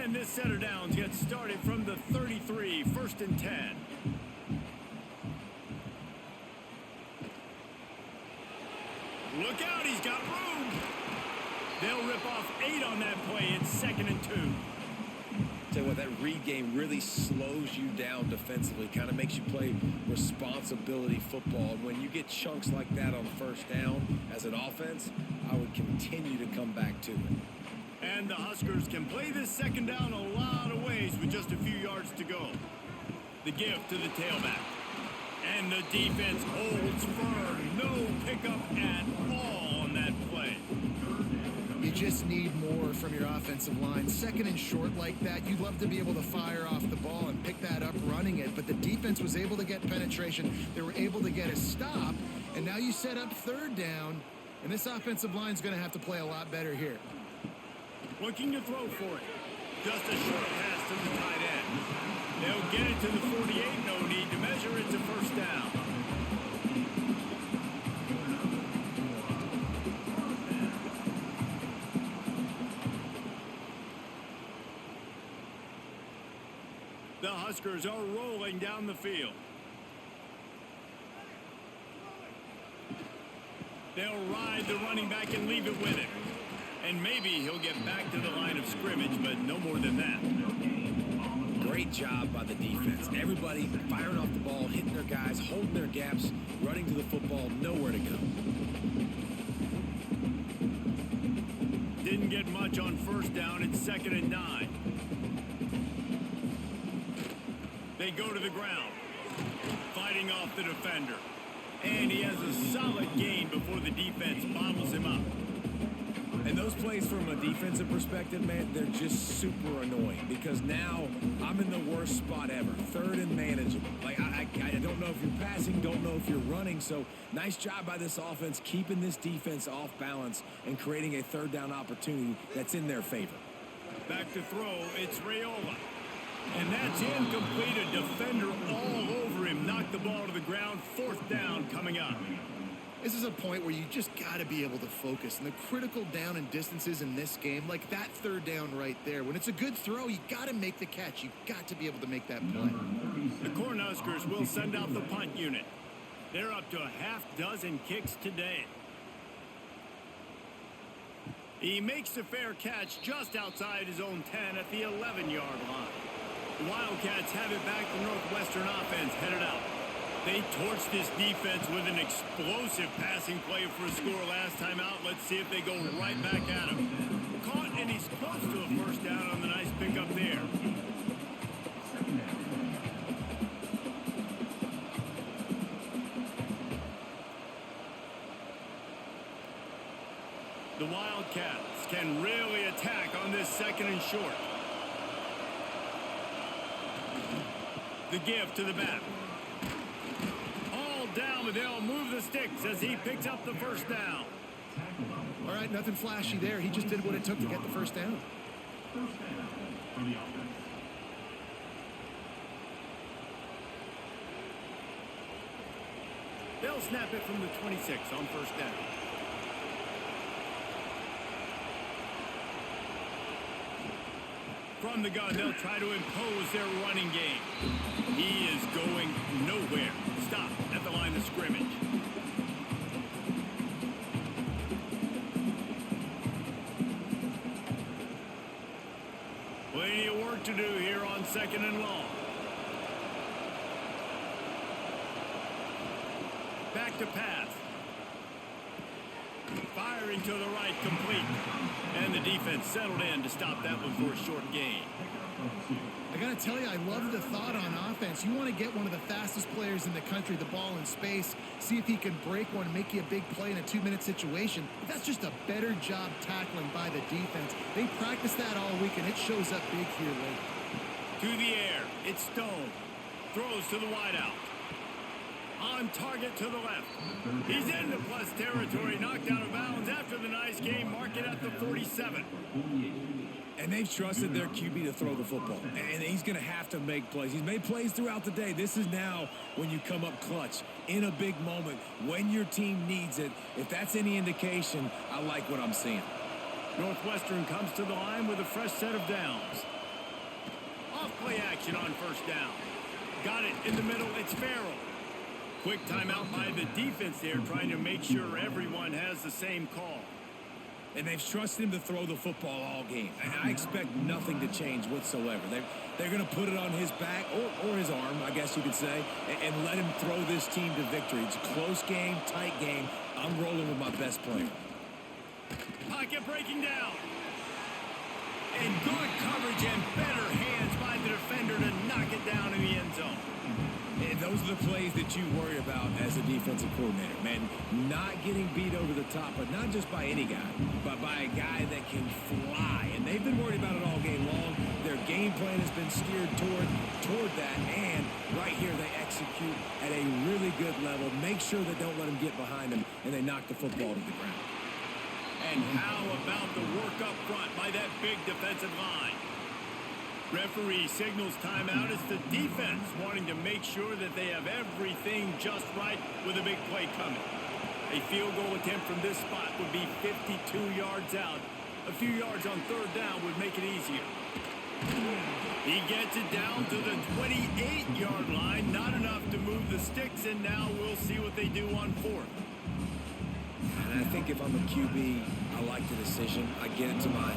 Speaker 1: And this set of downs gets started from the 33, 1st and 10. Look out, he's got room. They'll rip off 8 on that play. It's 2nd and 2.
Speaker 3: Tell you what, that read game really slows you down defensively, kind of makes you play responsibility football. And when you get chunks like that on 1st down as an offense, I would continue to come back to it.
Speaker 1: And the Huskers can play this 2nd down a lot of ways with just a few yards to go. The give to the tailback. And the defense holds firm. No pickup at all on that play.
Speaker 2: You just need more from your offensive line. 2nd and short like that, you'd love to be able to fire off the ball and pick that up running it, but the defense was able to get penetration. They were able to get a stop, and now you set up 3rd down, and this offensive line's going to have to play a lot better here.
Speaker 1: Looking to throw for it. Just a short pass to the tight end. They'll get it to the 48. No need to measure. It's a 1st down. The Huskers are rolling down the field. They'll ride the running back and leave it with him. And maybe he'll get back to the line of scrimmage, but no more than that.
Speaker 3: Great job by the defense. Everybody firing off the ball, hitting their guys, holding their gaps, running to the football, nowhere to go.
Speaker 1: Didn't get much on first down. It's 2nd and 9. They go to the ground, fighting off the defender. And he has a solid gain before the defense bottles him up.
Speaker 3: And those plays from a defensive perspective, man, they're just super annoying because now I'm in the worst spot ever. 3rd and manageable. Like, I don't know if you're passing, don't know if you're running. So nice job by this offense keeping this defense off balance and creating a 3rd down opportunity that's in their favor.
Speaker 1: Back to throw, it's Raiola. And that's incomplete. A defender all over him. Knocked the ball to the ground. 4th down coming up.
Speaker 2: This is a point where you just got to be able to focus. And the critical down and distances in this game, like that 3rd down right there, when it's a good throw, you got to make the catch. You got to be able to make that play.
Speaker 1: The Cornhuskers will send out the punt unit. They're up to a half-dozen kicks today. He makes a fair catch just outside his own 10 at the 11-yard line. The Wildcats have it back. The Northwestern offense headed out. They torched this defense with an explosive passing play for a score last time out. Let's see if they go right back at him. Caught, and he's close to a 1st down on the nice pickup there. The Wildcats can really attack on this 2nd and short. The give to the back. All down, but they'll move the sticks as he picks up the 1st down.
Speaker 2: All right, nothing flashy there. He just did what it took to get the 1st down.
Speaker 4: First down for the offense.
Speaker 1: They'll snap it from the 26 on 1st down. From the gun, they'll try to impose their running game. He is going nowhere. Stop at the line of scrimmage. Plenty of work to do here on 2nd and long. Back to pass. Firing to the right, complete. And the defense settled in to stop that one for a short gain.
Speaker 2: I got to tell you, I love the thought on offense. You want to get one of the fastest players in the country the ball in space, see if he can break one and make you a big play in a 2-minute situation. But that's just a better job tackling by the defense. They practice that all week, and it shows up big here late.
Speaker 1: To the air, it's Stone. Throws to the wideout. On target to the left. He's into plus territory, knocked out of bounds after the nice game. Mark it at the 47.
Speaker 3: And they've trusted their QB to throw the football. And he's going to have to make plays. He's made plays throughout the day. This is now when you come up clutch in a big moment when your team needs it. If that's any indication, I like what I'm seeing.
Speaker 1: Northwestern comes to the line with a fresh set of downs. Off play action on 1st down. Got it in the middle. It's Farrell. Quick timeout by the defense there, trying to make sure everyone has the same call.
Speaker 3: And they've trusted him to throw the football all game. And I expect nothing to change whatsoever. They're going to put it on his back, or his arm, I guess you could say, and let him throw this team to victory. It's a close game, tight game. I'm rolling with my best player.
Speaker 1: Pocket breaking down. And good coverage and better hands by the defender to knock it down in the end zone.
Speaker 3: And those are the plays that you worry about as a defensive coordinator, man. Not getting beat over the top, but not just by any guy, but by a guy that can fly. And they've been worried about it all game long. Their game plan has been steered toward that, and right here they execute at a really good level. Make sure they don't let them get behind them, and they knock the football to the ground.
Speaker 1: And how about the work up front by that big defensive line? Referee signals timeout. It's the defense wanting to make sure that they have everything just right with a big play coming. A field goal attempt from this spot would be 52 yards out. A few yards on 3rd down would make it easier. He gets it down to the 28-yard line. Not enough to move the sticks, and now we'll see what they do on fourth.
Speaker 3: And I think if I'm a QB, I like the decision. I get it to my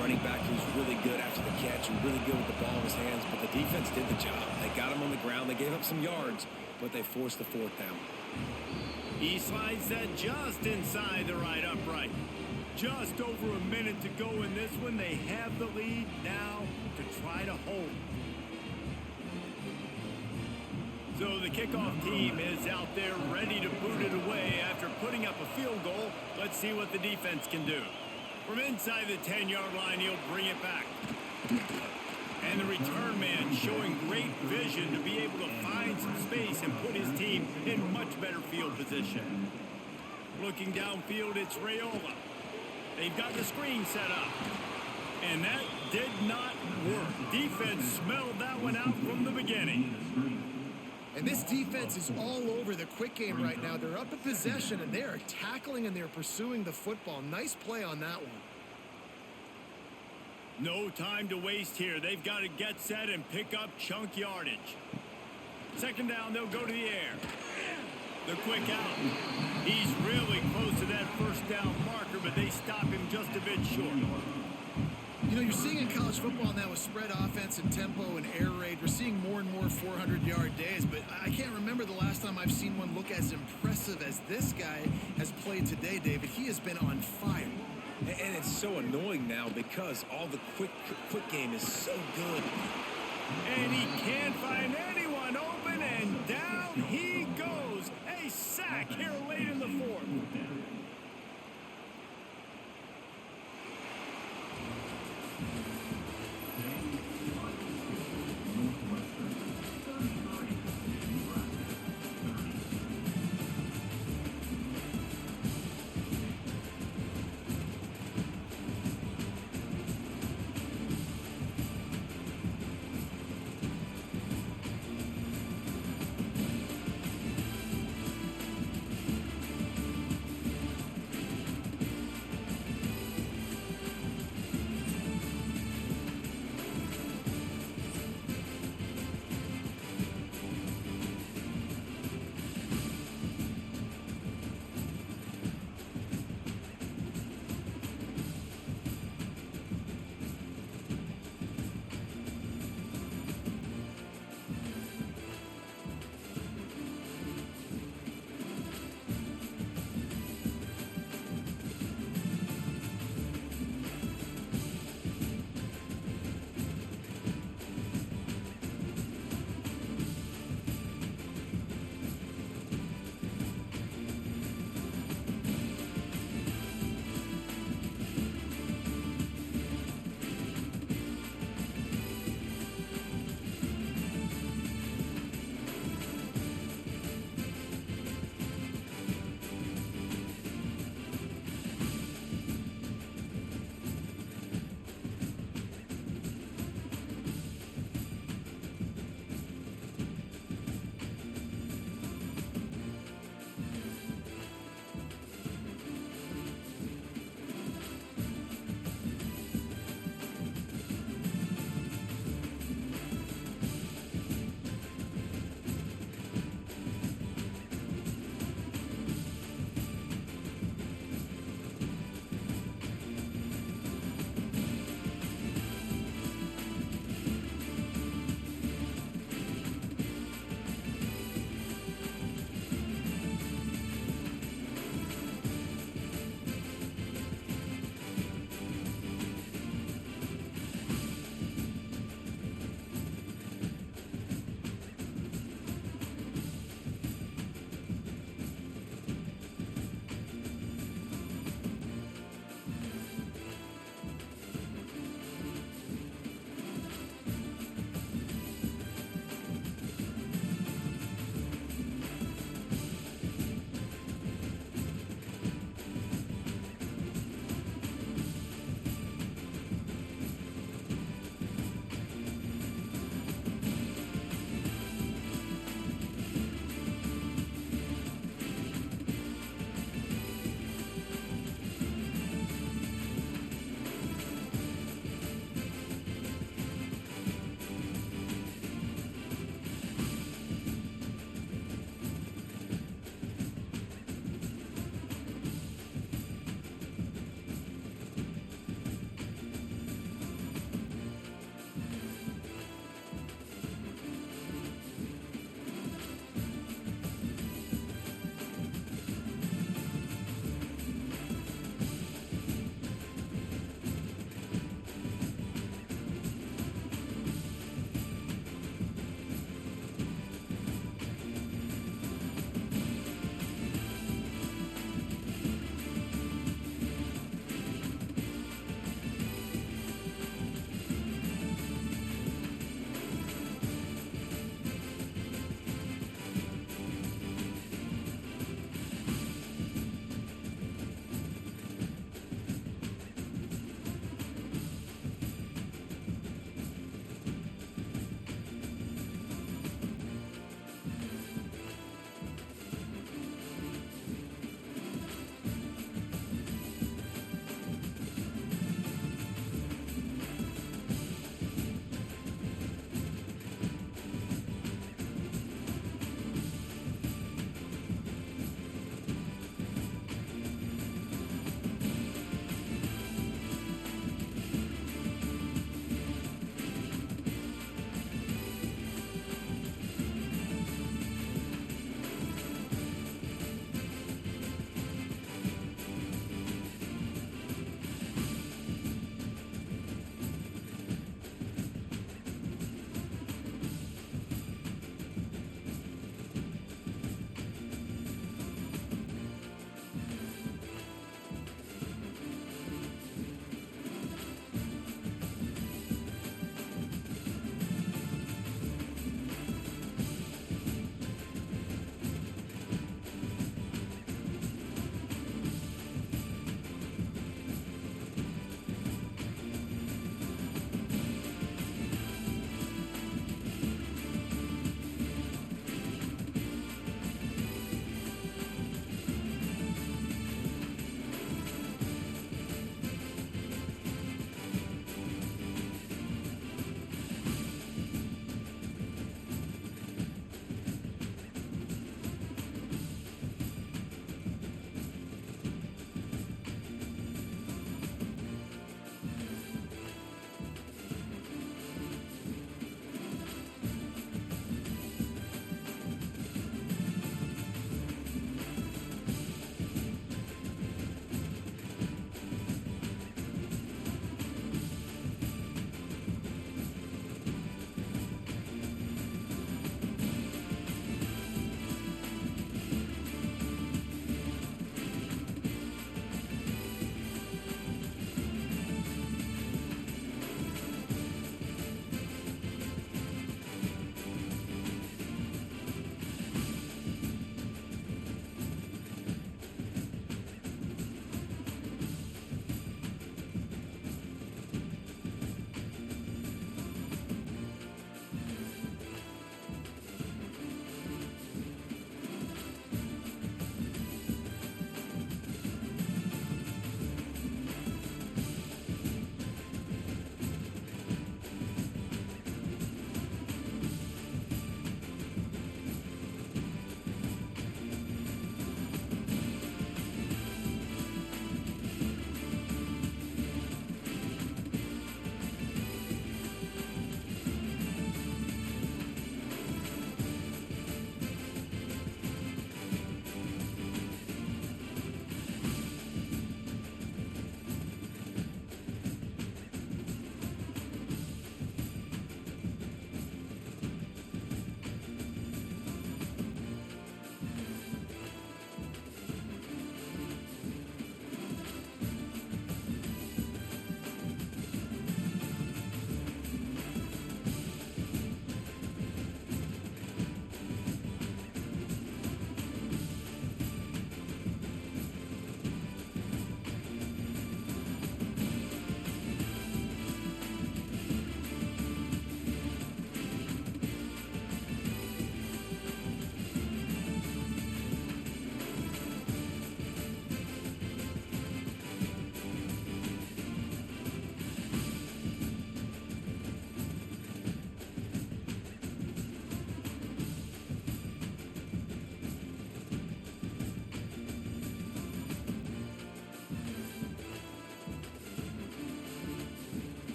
Speaker 3: running back who's really good after the catch and really good with the ball in his hands, but the defense did the job. They got him on the ground. They gave up some yards, but they forced the fourth down.
Speaker 1: He slides that just inside the right upright. Just over a minute to go in this one. They have the lead now to try to hold. So the kickoff team is out there ready to boot it away after putting up a field goal. Let's see what the defense can do. From inside the 10-yard line, he'll bring it back. And the return man showing great vision to be able to find some space and put his team in much better field position. Looking downfield, it's Raiola. They've got the screen set up. And that did not work. Defense smelled that one out from the beginning.
Speaker 2: And this defense is all over the quick game right now. They're up in possession, and they are tackling, and they're pursuing the football. Nice play on that one.
Speaker 1: No time to waste here. They've got to get set and pick up chunk yardage. Second down, they'll go to the air. The quick out. He's really close to that first down marker, but they stop him just a bit short.
Speaker 2: You know, you're seeing in college football now with spread offense and tempo and air raid, we're seeing more and more 400-yard days, but I can't remember the last time I've seen one look as impressive as this guy has played today, David. He has been on fire.
Speaker 3: And it's so annoying now because all the quick game is so good.
Speaker 1: And he can't find anyone open, and down he goes. A sack here late in the fourth.